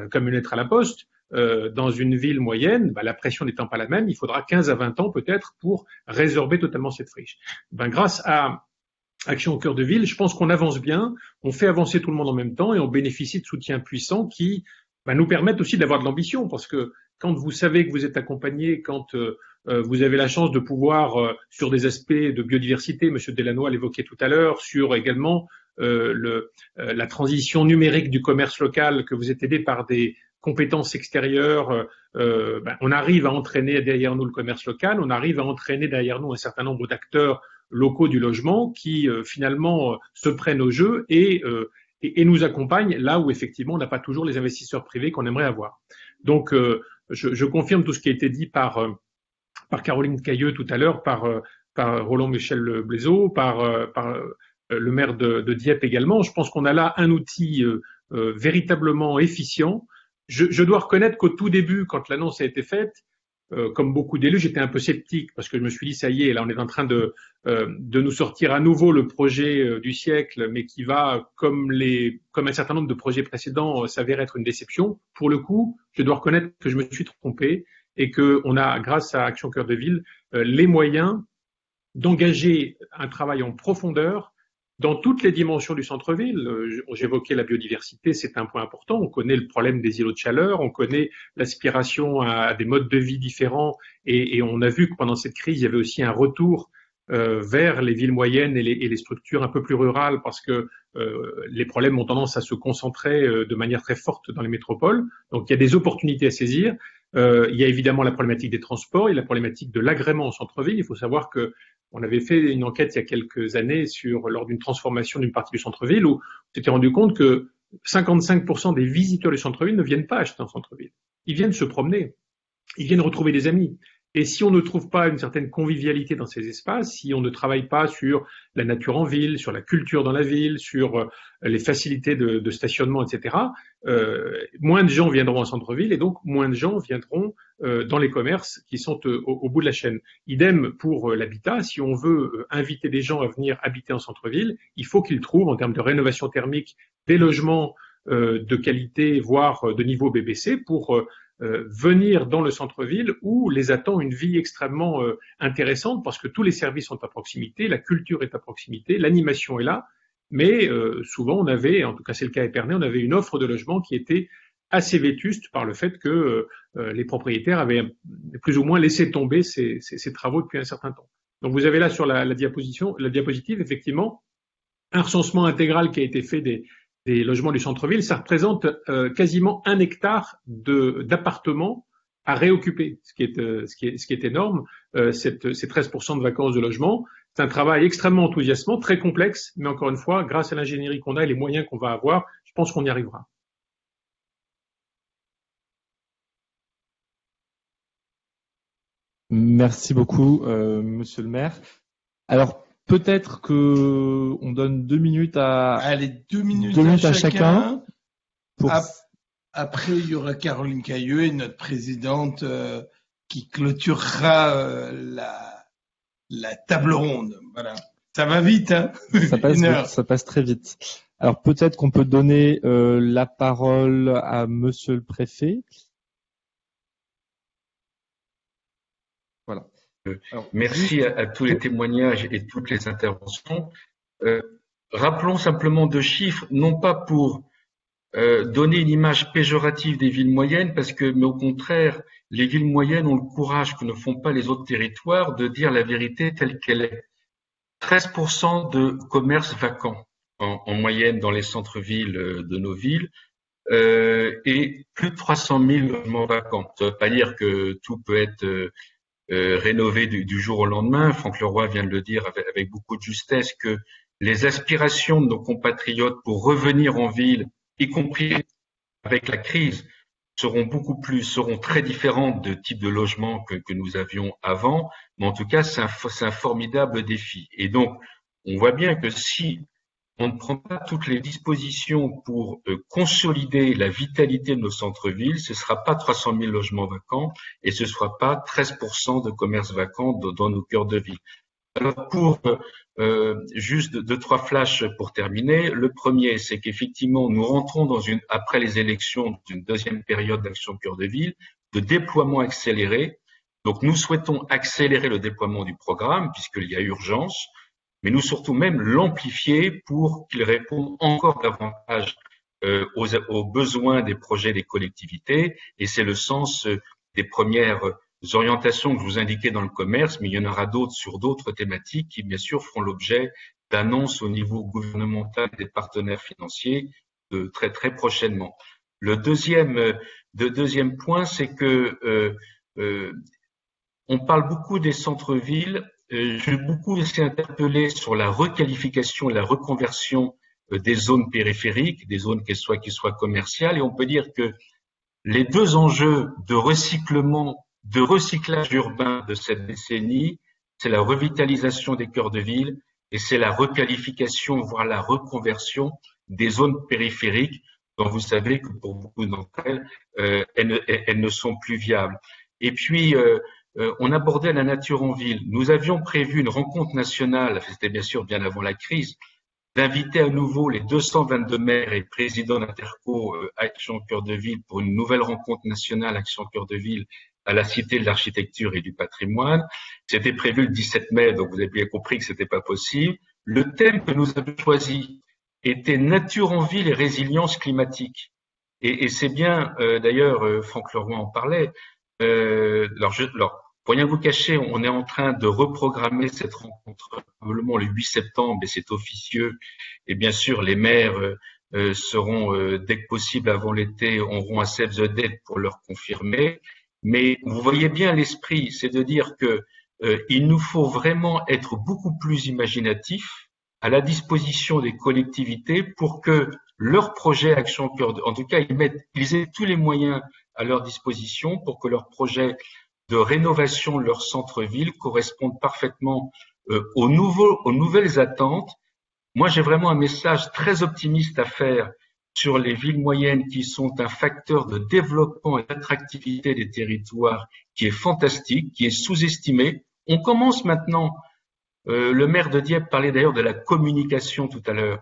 comme une lettre à la poste. Dans une ville moyenne, la pression n'étant pas la même, il faudra 15 à 20 ans peut-être pour résorber totalement cette friche. Grâce à Action au cœur de ville, je pense qu'on avance bien, on fait avancer tout le monde en même temps et on bénéficie de soutiens puissants qui nous permettent aussi d'avoir de l'ambition, parce que quand vous savez que vous êtes accompagné, quand vous avez la chance de pouvoir, sur des aspects de biodiversité, M. Delannoy l'évoquait tout à l'heure, sur également la transition numérique du commerce local, que vous êtes aidé par des compétences extérieures, on arrive à entraîner derrière nous le commerce local, on arrive à entraîner derrière nous un certain nombre d'acteurs locaux du logement qui finalement se prennent au jeu et nous accompagnent là où effectivement on n'a pas toujours les investisseurs privés qu'on aimerait avoir. Donc je confirme tout ce qui a été dit par Caroline Cailleux tout à l'heure, par Roland-Michel Blaiseau, par le maire de Dieppe également. Je pense qu'on a là un outil véritablement efficient. Je dois reconnaître qu'au tout début, quand l'annonce a été faite, comme beaucoup d'élus, j'étais un peu sceptique parce que je me suis dit, ça y est, là on est en train de nous sortir à nouveau le projet du siècle, mais qui va, comme un certain nombre de projets précédents, s'avérer être une déception. Pour le coup, je dois reconnaître que je me suis trompé et qu'on a, grâce à Action Cœur de Ville, les moyens d'engager un travail en profondeur dans toutes les dimensions du centre-ville. J'évoquais la biodiversité, c'est un point important. On connaît le problème des îlots de chaleur, on connaît l'aspiration à des modes de vie différents et on a vu que pendant cette crise, il y avait aussi un retour vers les villes moyennes et les structures un peu plus rurales, parce que les problèmes ont tendance à se concentrer de manière très forte dans les métropoles. Donc il y a des opportunités à saisir. Il y a évidemment la problématique des transports, il y a la problématique de l'agrément en centre-ville. Il faut savoir que on avait fait une enquête il y a quelques années lors d'une transformation d'une partie du centre-ville où on s'était rendu compte que 55% des visiteurs du centre-ville ne viennent pas acheter en centre-ville. Ils viennent se promener. Ils viennent retrouver des amis. Et si on ne trouve pas une certaine convivialité dans ces espaces, si on ne travaille pas sur la nature en ville, sur la culture dans la ville, sur les facilités de stationnement, etc., moins de gens viendront en centre-ville et donc moins de gens viendront dans les commerces qui sont au bout de la chaîne. Idem pour l'habitat. Si on veut inviter des gens à venir habiter en centre-ville, il faut qu'ils trouvent, en termes de rénovation thermique, des logements de qualité, voire de niveau BBC, pour venir dans le centre-ville où les attend une vie extrêmement intéressante parce que tous les services sont à proximité, la culture est à proximité, l'animation est là, mais souvent on avait, en tout cas c'est le cas à Épernay, on avait une offre de logement qui était assez vétuste par le fait que les propriétaires avaient plus ou moins laissé tomber ces travaux depuis un certain temps. Donc vous avez là sur la diapositive effectivement un recensement intégral qui a été fait des logements du centre-ville. Ça représente quasiment 1 hectare d'appartements à réoccuper, ce qui est énorme. C'est 13% de vacances de logement. C'est un travail extrêmement enthousiasmant, très complexe, mais encore une fois, grâce à l'ingénierie qu'on a et les moyens qu'on va avoir, je pense qu'on y arrivera. Merci beaucoup, Monsieur le maire. Alors, peut-être que on donne 2 minutes Allez, 2 minutes à chacun. Pour... Après, il y aura Caroline Cailleux, notre présidente, qui clôturera la table ronde. Voilà. Ça va vite, hein? Ça passe très vite. Alors, peut-être qu'on peut donner la parole à Monsieur le préfet. Voilà. Alors, merci à tous les témoignages et toutes les interventions. Rappelons simplement 2 chiffres, non pas pour donner une image péjorative des villes moyennes, mais au contraire, les villes moyennes ont le courage que ne font pas les autres territoires de dire la vérité telle qu'elle est. 13% de commerces vacants en moyenne dans les centres-villes de nos villes et plus de 300 000 logements vacants. Ça ne veut pas dire que tout peut être rénové du jour au lendemain. Franck Leroy vient de le dire avec beaucoup de justesse que les aspirations de nos compatriotes pour revenir en ville, y compris avec la crise, seront très différentes de type de logement que nous avions avant. Mais en tout cas, c'est un formidable défi. Et donc, on voit bien que si on ne prend pas toutes les dispositions pour consolider la vitalité de nos centres-villes, ce ne sera pas 300 000 logements vacants et ce ne sera pas 13% de commerces vacants dans nos cœurs de ville. Alors pour juste 2-3 flashs pour terminer. Le premier, c'est qu'effectivement, nous rentrons après les élections, dans une deuxième période d'action cœur de ville, de déploiement accéléré. Donc nous souhaitons accélérer le déploiement du programme puisqu'il y a urgence, mais nous surtout même l'amplifier pour qu'il réponde encore davantage aux besoins des projets des collectivités. Et c'est le sens des premières orientations que je vous indiquais dans le commerce, mais il y en aura d'autres sur d'autres thématiques qui, bien sûr, feront l'objet d'annonces au niveau gouvernemental des partenaires financiers très très prochainement. Le deuxième point, c'est que on parle beaucoup des centres-villes. J'ai beaucoup été interpellé sur la requalification et la reconversion des zones périphériques, des zones qui soient commerciales, et on peut dire que les 2 enjeux de recyclage urbain de cette décennie, c'est la revitalisation des cœurs de ville et c'est la requalification, voire la reconversion des zones périphériques, dont vous savez que pour beaucoup d'entre elles, elles ne sont plus viables. Et puis, on abordait la nature en ville. Nous avions prévu une rencontre nationale, c'était bien sûr bien avant la crise, d'inviter à nouveau les 222 maires et présidents d'Interco Action Cœur de Ville pour une nouvelle rencontre nationale Action Cœur de Ville à la Cité de l'Architecture et du Patrimoine. C'était prévu le 17 mai, donc vous avez bien compris que c'était pas possible. Le thème que nous avons choisi était nature en ville et résilience climatique. Et c'est bien, d'ailleurs, Franck Leroy en parlait. Alors, pour rien vous cacher, on est en train de reprogrammer cette rencontre probablement le 8 septembre et c'est officieux. Et bien sûr, les maires seront, dès que possible avant l'été, auront un save the date pour leur confirmer. Mais vous voyez bien l'esprit, c'est de dire que il nous faut vraiment être beaucoup plus imaginatifs à la disposition des collectivités pour que leur projet Action Cœur de, en tout cas, ils aient tous les moyens à leur disposition pour que leur projet de rénovation de leur centre-ville correspondent parfaitement aux nouvelles attentes. Moi, j'ai vraiment un message très optimiste à faire sur les villes moyennes qui sont un facteur de développement et d'attractivité des territoires qui est fantastique, qui est sous-estimé. On commence maintenant, le maire de Dieppe parlait d'ailleurs de la communication tout à l'heure.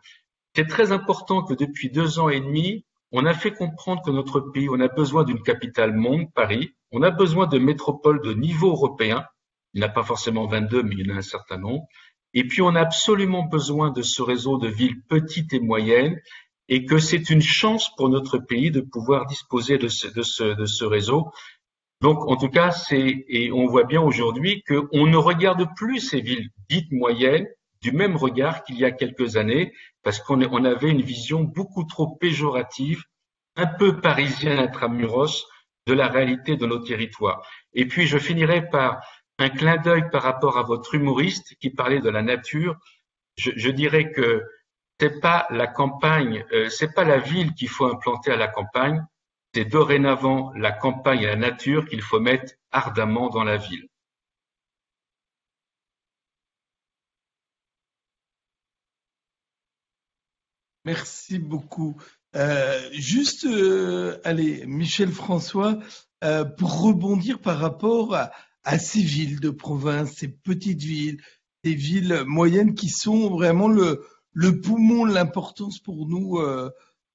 C'est très important que depuis 2 ans et demi, on a fait comprendre que notre pays, on a besoin d'une capitale monde, Paris, on a besoin de métropoles de niveau européen. Il n'y en a pas forcément 22, mais il y en a un certain nombre. Et puis, on a absolument besoin de ce réseau de villes petites et moyennes et que c'est une chance pour notre pays de pouvoir disposer de ce réseau. Donc, en tout cas, et on voit bien aujourd'hui qu'on ne regarde plus ces villes dites moyennes du même regard qu'il y a quelques années, parce qu'on avait une vision beaucoup trop péjorative, un peu parisienne intramuros, de la réalité de nos territoires. Et puis, je finirai par un clin d'œil par rapport à votre humoriste qui parlait de la nature. Je dirais que c'est pas la campagne, c'est pas la ville qu'il faut implanter à la campagne, c'est dorénavant la campagne et la nature qu'il faut mettre ardemment dans la ville. Merci beaucoup. Juste, allez, Michel François, pour rebondir par rapport à ces villes de province, ces petites villes, ces villes moyennes qui sont vraiment le poumon de l'importance pour nous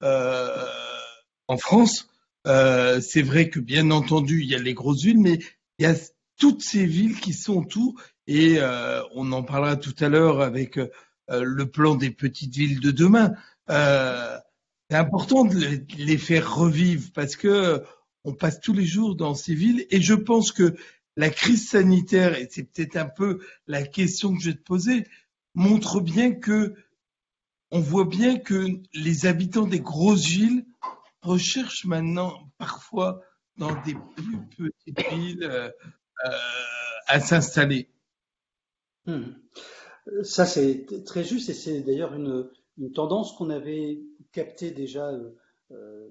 en France. C'est vrai que bien entendu, il y a les grosses villes, mais il y a toutes ces villes qui sont autour et on en parlera tout à l'heure avec le plan des petites villes de demain. C'est important de les faire revivre parce que on passe tous les jours dans ces villes et je pense que la crise sanitaire, et c'est peut-être un peu la question que je vais te poser, montre bien que on voit bien que les habitants des grosses villes recherchent maintenant parfois dans des plus petites villes à s'installer. Ça, c'est très juste et c'est d'ailleurs une tendance qu'on avait captée déjà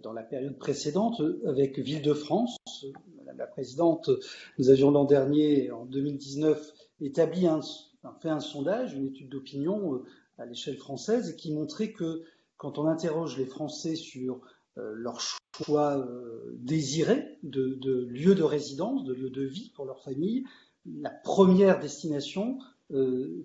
dans la période précédente avec Ville-de-France. Madame la Présidente, nous avions l'an dernier, en 2019, fait un sondage, une étude d'opinion à l'échelle française qui montrait que quand on interroge les Français sur leur choix désiré de lieu de résidence, de lieu de vie pour leur famille, la première destination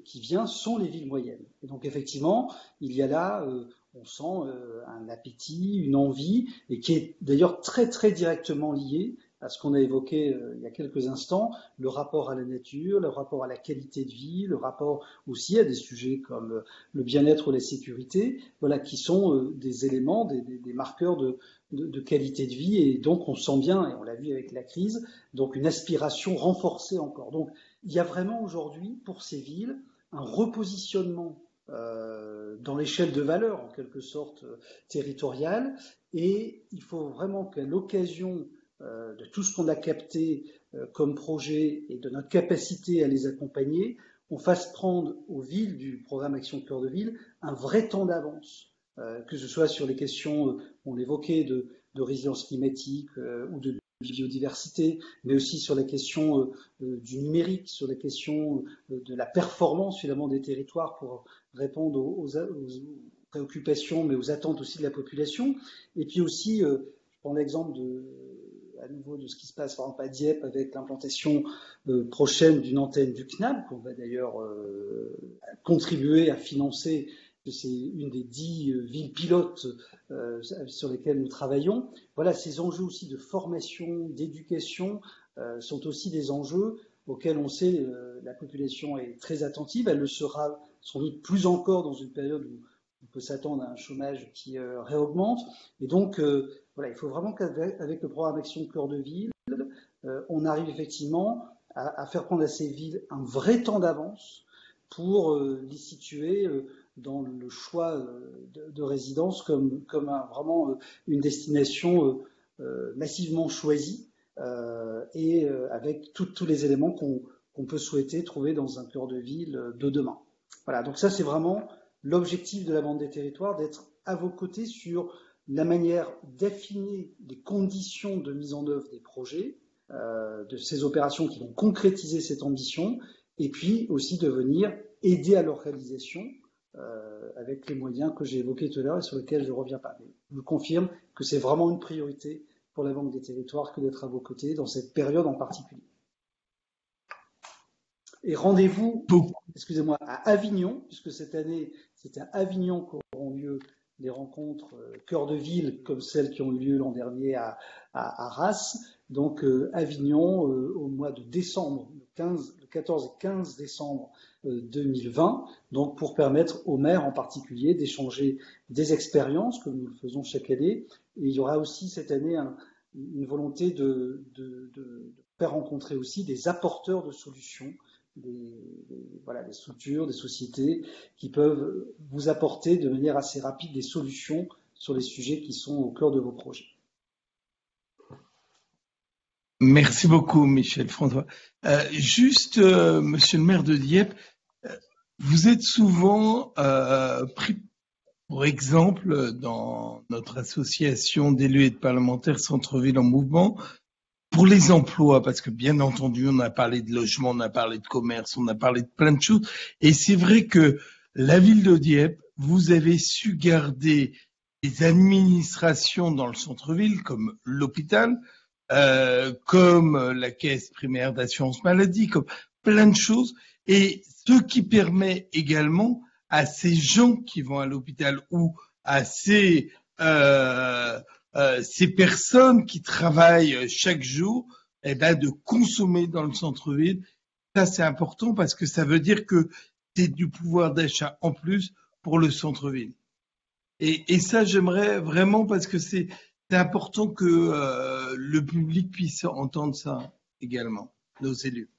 qui vient sont les villes moyennes. Et donc effectivement, il y a là, on sent un appétit, une envie, et qui est d'ailleurs très très directement lié à ce qu'on a évoqué il y a quelques instants, le rapport à la nature, le rapport à la qualité de vie, le rapport aussi à des sujets comme le bien-être ou la sécurité, voilà, qui sont des éléments, des marqueurs de qualité de vie, et donc on sent bien, et on l'a vu avec la crise, donc une aspiration renforcée encore. Donc il y a vraiment aujourd'hui, pour ces villes, un repositionnement dans l'échelle de valeur, en quelque sorte, territoriale, et il faut vraiment qu'à l'occasion de tout ce qu'on a capté comme projet et de notre capacité à les accompagner, on fasse prendre aux villes du programme Action Cœur de Ville un vrai temps d'avance, que ce soit sur les questions, on l'évoquait, de résilience climatique ou de biodiversité, mais aussi sur la question du numérique, sur la question de la performance finalement des territoires pour répondre aux préoccupations, mais aux attentes aussi de la population. Et puis aussi, je prends l'exemple à nouveau de ce qui se passe par exemple à Dieppe avec l'implantation prochaine d'une antenne du CNAB, qu'on va d'ailleurs contribuer à financer. C'est une des 10 villes pilotes sur lesquelles nous travaillons. Voilà, ces enjeux aussi de formation, d'éducation sont aussi des enjeux auxquels on sait la population est très attentive. Elle le sera sans doute plus encore dans une période où on peut s'attendre à un chômage qui réaugmente. Et donc, voilà, il faut vraiment qu'avec le programme Action Cœur de Ville, on arrive effectivement à faire prendre à ces villes un vrai temps d'avance pour les situer dans le choix de résidence comme vraiment une destination massivement choisie et avec tous les éléments qu'on peut souhaiter trouver dans un cœur de ville de demain. Voilà, donc ça c'est vraiment l'objectif de la Banque des territoires, d'être à vos côtés sur la manière d'affiner les conditions de mise en œuvre des projets, de ces opérations qui vont concrétiser cette ambition, et puis aussi de venir aider à leur réalisation avec les moyens que j'ai évoqués tout à l'heure et sur lesquels je ne reviens pas. Mais je vous confirme que c'est vraiment une priorité pour la Banque des territoires que d'être à vos côtés dans cette période en particulier. Et rendez-vous, excusez-moi, à Avignon, puisque cette année, c'est à Avignon qu'auront lieu des rencontres cœur de ville comme celles qui ont eu lieu l'an dernier à Arras. Donc Avignon au mois de décembre, le 14 et 15 décembre 2020, donc pour permettre aux maires en particulier d'échanger des expériences comme nous le faisons chaque année. Et il y aura aussi cette année une volonté de faire rencontrer aussi des apporteurs de solutions, des structures, des sociétés qui peuvent vous apporter de manière assez rapide des solutions sur les sujets qui sont au cœur de vos projets. Merci beaucoup, Michel François. Monsieur le maire de Dieppe, vous êtes souvent pris pour exemple dans notre association d'élus et de parlementaires Centre-Ville en Mouvement pour les emplois, parce que bien entendu, on a parlé de logement, on a parlé de commerce, on a parlé de plein de choses. Et c'est vrai que la ville de Dieppe, vous avez su garder des administrations dans le centre-ville, comme l'hôpital, comme la caisse primaire d'assurance maladie, comme plein de choses. Et ce qui permet également à ces gens qui vont à l'hôpital ou à ces personnes qui travaillent chaque jour, de consommer dans le centre-ville. Ça, c'est important parce que ça veut dire que c'est du pouvoir d'achat en plus pour le centre-ville. Et ça, j'aimerais vraiment parce que c'est important que le public puisse entendre ça également, nos élus.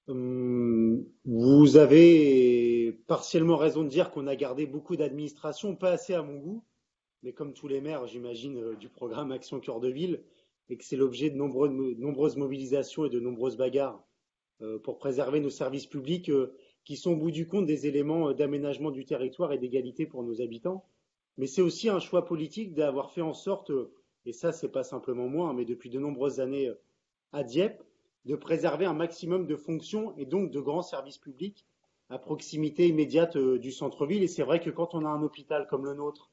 Vous avez partiellement raison de dire qu'on a gardé beaucoup d'administration, pas assez à mon goût, mais comme tous les maires, j'imagine, du programme Action Cœur de Ville, et que c'est l'objet de nombreuses mobilisations et de nombreuses bagarres pour préserver nos services publics qui sont au bout du compte des éléments d'aménagement du territoire et d'égalité pour nos habitants. Mais c'est aussi un choix politique d'avoir fait en sorte, et ça c'est pas simplement moi, mais depuis de nombreuses années à Dieppe, de préserver un maximum de fonctions et donc de grands services publics à proximité immédiate du centre-ville. Et c'est vrai que quand on a un hôpital comme le nôtre,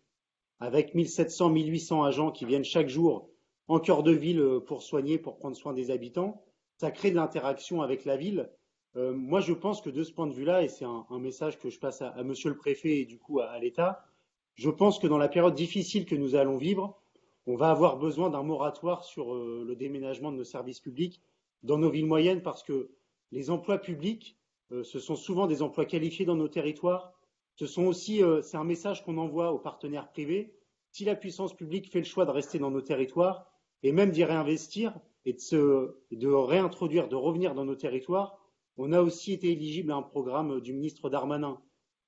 avec 1700, 1800 agents qui viennent chaque jour en cœur de ville pour soigner, pour prendre soin des habitants, ça crée de l'interaction avec la ville. Moi, je pense que de ce point de vue-là, et c'est un message que je passe à monsieur le préfet et du coup à l'État, je pense que dans la période difficile que nous allons vivre, on va avoir besoin d'un moratoire sur le déménagement de nos services publics dans nos villes moyennes parce que les emplois publics, ce sont souvent des emplois qualifiés dans nos territoires. Ce sont aussi, c'est un message qu'on envoie aux partenaires privés. Si la puissance publique fait le choix de rester dans nos territoires et même d'y réinvestir et de réintroduire, de revenir dans nos territoires, on a aussi été éligible à un programme du ministre Darmanin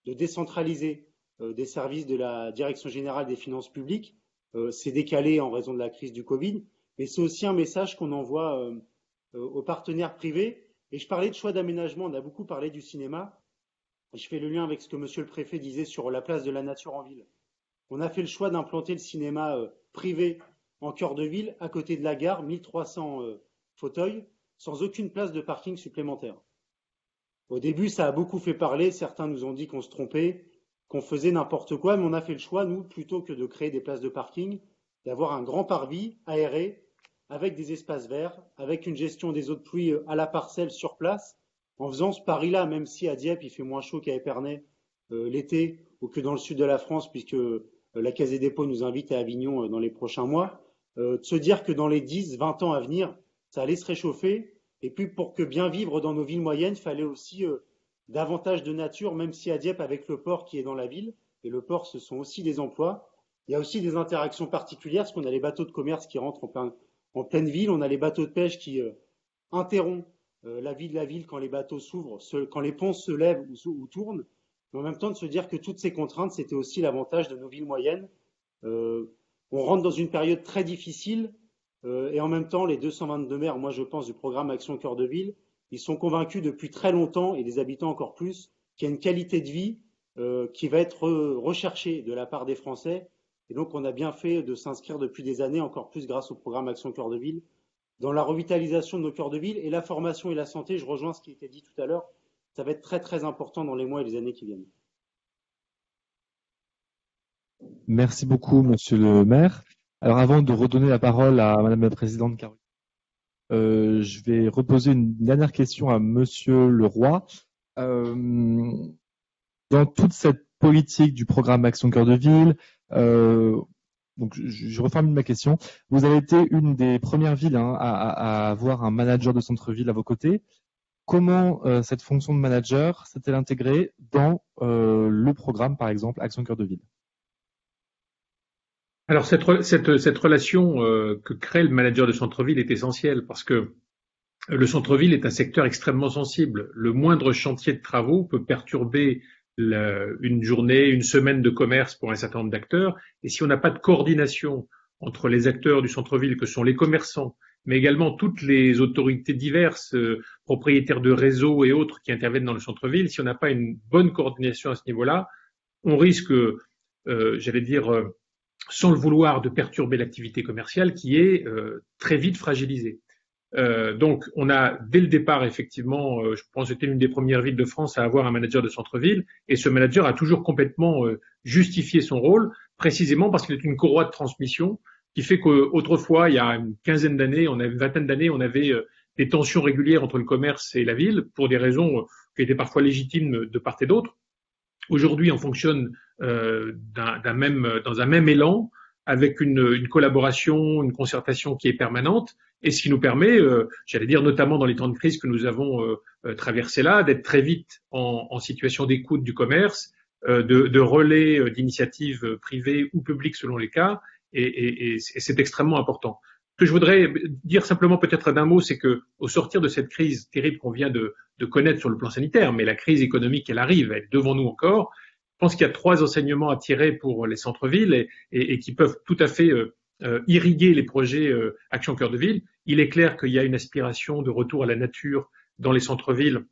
de décentraliser des services de la Direction générale des finances publiques. C'est décalé en raison de la crise du Covid, mais c'est aussi un message qu'on envoie aux partenaires privés. Et je parlais de choix d'aménagement, on a beaucoup parlé du cinéma. Je fais le lien avec ce que monsieur le préfet disait sur la place de la nature en ville. On a fait le choix d'implanter le cinéma privé en cœur de ville, à côté de la gare, 1300 fauteuils, sans aucune place de parking supplémentaire. Au début, ça a beaucoup fait parler. Certains nous ont dit qu'on se trompait, qu'on faisait n'importe quoi, mais on a fait le choix, nous, plutôt que de créer des places de parking, d'avoir un grand parvis aéré, avec des espaces verts, avec une gestion des eaux de pluie à la parcelle sur place, en faisant ce pari-là, même si à Dieppe, il fait moins chaud qu'à Épernay l'été ou que dans le sud de la France, puisque la Caisse des dépôts nous invite à Avignon dans les prochains mois, de se dire que dans les 10, 20 ans à venir, ça allait se réchauffer. Et puis pour que bien vivre dans nos villes moyennes, il fallait aussi davantage de nature, même si à Dieppe, avec le port qui est dans la ville, et le port, ce sont aussi des emplois, il y a aussi des interactions particulières, parce qu'on a les bateaux de commerce qui rentrent en pleine ville, on a les bateaux de pêche qui interrompent la vie de la ville quand les bateaux s'ouvrent, quand les ponts se lèvent ou tournent, mais en même temps de se dire que toutes ces contraintes, c'était aussi l'avantage de nos villes moyennes. On rentre dans une période très difficile et en même temps, les 222 maires, moi je pense, du programme Action Cœur de Ville, ils sont convaincus depuis très longtemps, et les habitants encore plus, qu'il y a une qualité de vie qui va être recherchée de la part des Français. Et donc, on a bien fait de s'inscrire depuis des années, encore plus grâce au programme Action Cœur de Ville, dans la revitalisation de nos cœurs de ville. Et la formation et la santé, je rejoins ce qui a été dit tout à l'heure, ça va être très très important dans les mois et les années qui viennent. Merci beaucoup, monsieur le maire. Alors, avant de redonner la parole à madame la présidente Caroline, je vais reposer une dernière question à monsieur Leroy. Dans toute cette politique du programme Action Cœur de Ville, donc je reformule ma question. Vous avez été une des premières villes à avoir un manager de centre-ville à vos côtés. Comment cette fonction de manager s'est-elle intégrée dans le programme, par exemple, Action Cœur de Ville? Alors cette relation que crée le manager de centre-ville est essentielle parce que le centre-ville est un secteur extrêmement sensible. Le moindre chantier de travaux peut perturber une journée, une semaine de commerce pour un certain nombre d'acteurs. Et si on n'a pas de coordination entre les acteurs du centre-ville que sont les commerçants, mais également toutes les autorités diverses, propriétaires de réseaux et autres qui interviennent dans le centre-ville, si on n'a pas une bonne coordination à ce niveau-là, on risque, j'allais dire, sans le vouloir, de perturber l'activité commerciale qui est très vite fragilisée. Donc, on a dès le départ, effectivement, je pense que c'était l'une des premières villes de France à avoir un manager de centre-ville, et ce manager a toujours complètement justifié son rôle, précisément parce qu'il est une courroie de transmission qui fait qu'autrefois, il y a une quinzaine d'années, une vingtaine d'années, on avait des tensions régulières entre le commerce et la ville pour des raisons qui étaient parfois légitimes de part et d'autre. Aujourd'hui, on fonctionne dans un même élan, avec une collaboration, une concertation qui est permanente, et ce qui nous permet, j'allais dire notamment dans les temps de crise que nous avons traversés là, d'être très vite en situation d'écoute du commerce, de relais d'initiatives privées ou publiques selon les cas, et c'est extrêmement important. Ce que je voudrais dire simplement peut-être d'un mot, c'est que au sortir de cette crise terrible qu'on vient de connaître sur le plan sanitaire, mais la crise économique, elle arrive, elle est devant nous encore. Je pense qu'il y a 3 enseignements à tirer pour les centres-villes et qui peuvent tout à fait irriguer les projets Action Cœur de Ville. Il est clair qu'il y a une aspiration de retour à la nature dans les centres-villes.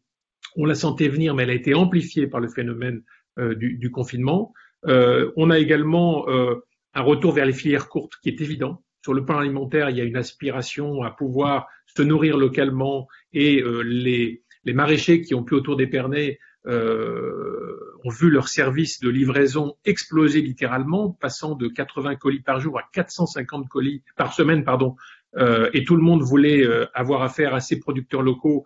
On la sentait venir, mais elle a été amplifiée par le phénomène du confinement. On a également un retour vers les filières courtes qui est évident. Sur le plan alimentaire, il y a une aspiration à pouvoir se nourrir localement et les maraîchers qui ont pu autour d'Épernay ont vu leur service de livraison exploser littéralement, passant de 80 colis par jour à 450 colis par semaine, et tout le monde voulait avoir affaire à ces producteurs locaux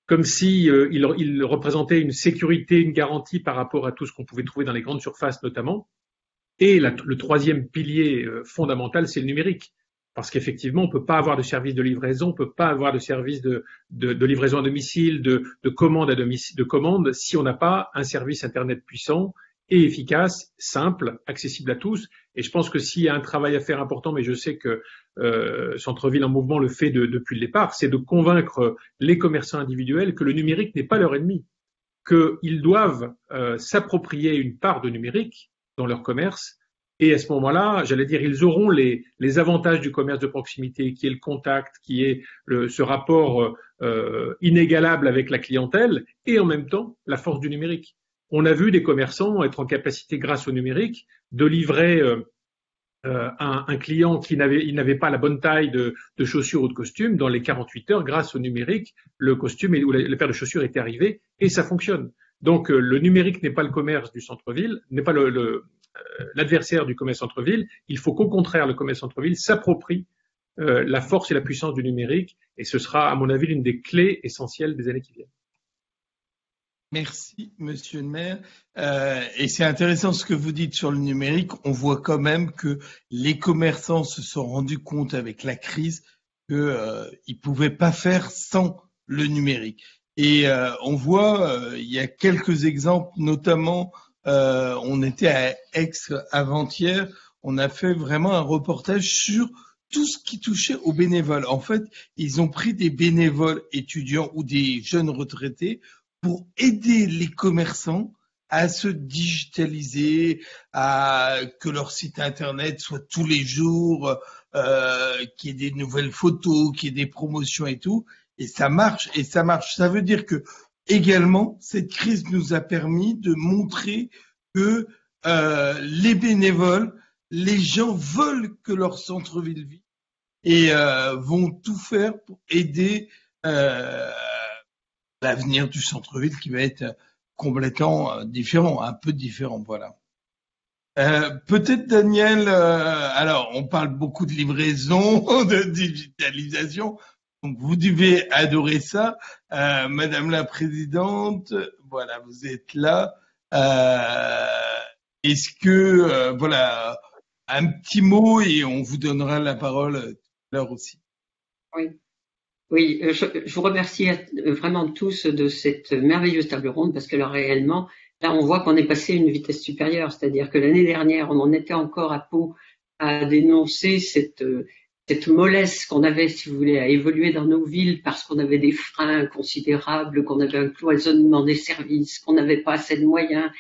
comme si ils représentaient une sécurité, une garantie par rapport à tout ce qu'on pouvait trouver dans les grandes surfaces notamment. Et le troisième pilier fondamental, c'est le numérique. Parce qu'effectivement, on ne peut pas avoir de service de livraison, on ne peut pas avoir de service de livraison à domicile, de commande à domicile, de commande, si on n'a pas un service Internet puissant et efficace, simple, accessible à tous. Et je pense que s'il y a un travail à faire important, mais je sais que Centre-Ville en Mouvement le fait depuis le départ, c'est de convaincre les commerçants individuels que le numérique n'est pas leur ennemi, qu'ils doivent s'approprier une part de numérique dans leur commerce. Et à ce moment-là, j'allais dire, ils auront les avantages du commerce de proximité, qui est le contact, qui est ce rapport inégalable avec la clientèle, et en même temps la force du numérique. On a vu des commerçants être en capacité, grâce au numérique, de livrer un client qui n'avait pas la bonne taille de chaussures ou de costumes dans les 48 heures. Grâce au numérique, le costume ou la paire de chaussures était arrivée, et ça fonctionne. Donc le numérique n'est pas le commerce du centre-ville, n'est pas l'adversaire du commerce centre-ville. Il faut qu'au contraire, le commerce centre-ville s'approprie la force et la puissance du numérique, et ce sera, à mon avis, l'une des clés essentielles des années qui viennent. Merci, monsieur le maire. Et c'est intéressant ce que vous dites sur le numérique. On voit quand même que les commerçants se sont rendus compte avec la crise qu'ils pouvaient pas faire sans le numérique. Et on voit, il y a quelques exemples, notamment, on était à Aix avant-hier, on a fait vraiment un reportage sur tout ce qui touchait aux bénévoles. En fait, ils ont pris des bénévoles étudiants ou des jeunes retraités pour aider les commerçants à se digitaliser, à que leur site internet soit tous les jours, qu'il y ait des nouvelles photos, qu'il y ait des promotions et tout. Et ça marche, et ça marche. Ça veut dire que également, cette crise nous a permis de montrer que les bénévoles, les gens veulent que leur centre-ville vive et vont tout faire pour aider l'avenir du centre-ville qui va être complètement différent, un peu différent, voilà. Peut-être Daniel, alors on parle beaucoup de livraison, de digitalisation, donc vous devez adorer ça. Madame la Présidente, voilà, vous êtes là. Est-ce que, voilà, un petit mot et on vous donnera la parole tout à l'heure aussi. Oui. Oui, je vous remercie vraiment tous de cette merveilleuse table ronde parce que là réellement, là on voit qu'on est passé à une vitesse supérieure, c'est-à-dire que l'année dernière on en était encore à Pau à dénoncer cette mollesse qu'on avait, si vous voulez, à évoluer dans nos villes parce qu'on avait des freins considérables, qu'on avait un cloisonnement des services, qu'on n'avait pas assez de moyens,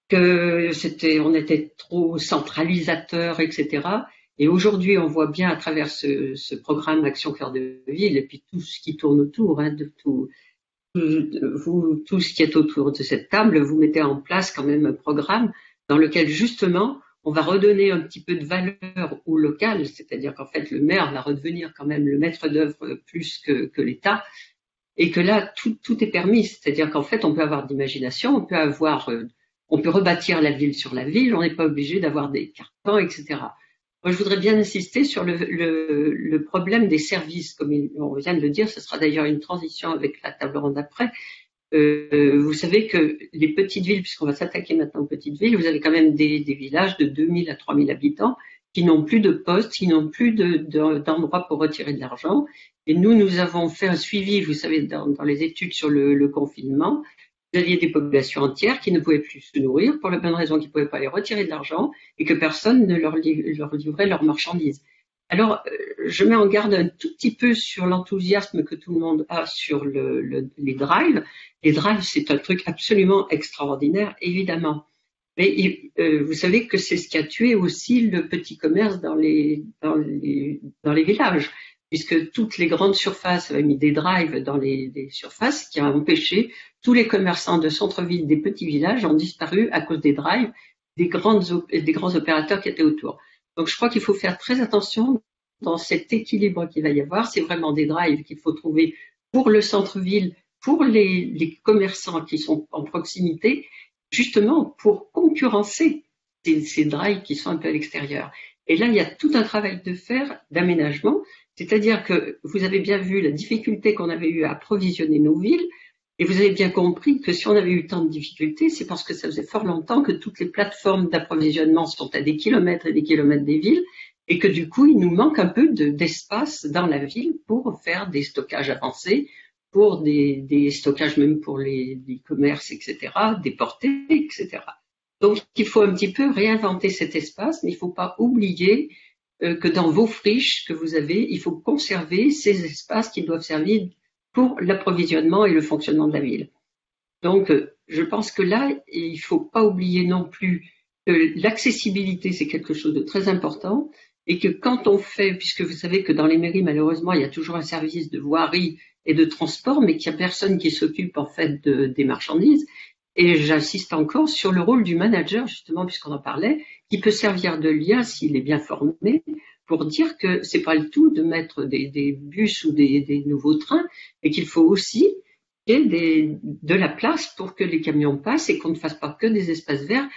que on était trop centralisateur, etc. Et aujourd'hui, on voit bien à travers ce programme Action Cœur de Ville et puis tout ce qui tourne autour, de tout ce qui est autour de cette table, vous mettez en place quand même un programme dans lequel justement on va redonner un petit peu de valeur au local, c'est-à-dire qu'en fait le maire va redevenir quand même le maître d'œuvre plus que l'État, et que là tout est permis, c'est-à-dire qu'en fait on peut avoir d'imagination, on peut rebâtir la ville sur la ville, on n'est pas obligé d'avoir des cartons, etc. Moi, je voudrais bien insister sur le problème des services, comme on vient de le dire, ce sera d'ailleurs une transition avec la table ronde après. Vous savez que les petites villes, puisqu'on va s'attaquer maintenant aux petites villes, vous avez quand même des villages de 2000 à 3000 habitants qui n'ont plus de poste, qui n'ont plus d'endroit pour retirer de l'argent. Et nous avons fait un suivi, vous savez, dans les études sur le confinement. Vous aviez des populations entières qui ne pouvaient plus se nourrir pour la bonne raison qu'ils ne pouvaient pas aller retirer de l'argent et que personne ne leur livrait leurs marchandises. Alors, je mets en garde un tout petit peu sur l'enthousiasme que tout le monde a sur les drives. Les drives, c'est un truc absolument extraordinaire, évidemment. Mais vous savez que c'est ce qui a tué aussi le petit commerce dans les villages, puisque toutes les grandes surfaces avaient mis des drives dans les surfaces, qui a empêché tous les commerçants de centre-ville des petits villages ont disparu à cause des drives des grands opérateurs qui étaient autour. Donc je crois qu'il faut faire très attention dans cet équilibre qu'il va y avoir. C'est vraiment des drives qu'il faut trouver pour le centre-ville, pour les commerçants qui sont en proximité, justement pour concurrencer ces drives qui sont un peu à l'extérieur. Et là, il y a tout un travail de faire d'aménagement, c'est-à-dire que vous avez bien vu la difficulté qu'on avait eu à approvisionner nos villes, et vous avez bien compris que si on avait eu tant de difficultés, c'est parce que ça faisait fort longtemps que toutes les plateformes d'approvisionnement sont à des kilomètres et des kilomètres des villes, et que du coup, il nous manque un peu d'espace dans la ville pour faire des stockages avancés, pour des stockages même pour les commerces, etc., déportés, etc. Donc, il faut un petit peu réinventer cet espace, mais il ne faut pas oublier que dans vos friches que vous avez, il faut conserver ces espaces qui doivent servir pour l'approvisionnement et le fonctionnement de la ville. Donc, je pense que là, il ne faut pas oublier non plus que l'accessibilité, c'est quelque chose de très important et que quand on fait, puisque vous savez que dans les mairies, malheureusement, il y a toujours un service de voirie et de transport, mais qu'il n'y a personne qui s'occupe en fait des marchandises. Et j'insiste encore sur le rôle du manager, justement, puisqu'on en parlait, qui peut servir de lien s'il est bien formé, pour dire que c'est pas le tout de mettre des bus ou des nouveaux trains, et qu'il faut aussi qu'il y ait de la place pour que les camions passent et qu'on ne fasse pas que des espaces verts.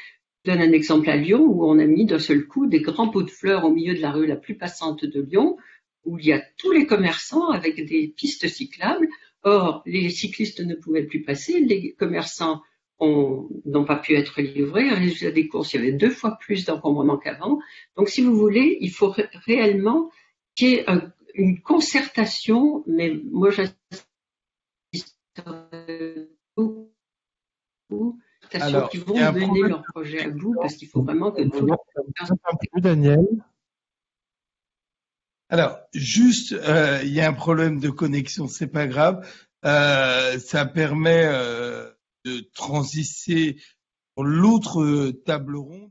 Je donne un exemple à Lyon où on a mis d'un seul coup des grands pots de fleurs au milieu de la rue la plus passante de Lyon, où il y a tous les commerçants avec des pistes cyclables. Or, les cyclistes ne pouvaient plus passer, les commerçants n'ont pas pu être livrés. Résultat des courses, il y avait 2 fois plus d'encombrement qu'avant. Donc, si vous voulez, il faut réellement qu'il y ait une concertation, mais moi, j'insiste beaucoup, qui vont mener leur projet à bout, parce qu'il faut vraiment que tout... Daniel. Alors, juste, il y a un problème de connexion, c'est pas grave. Ça permet de transiser sur l'autre table ronde.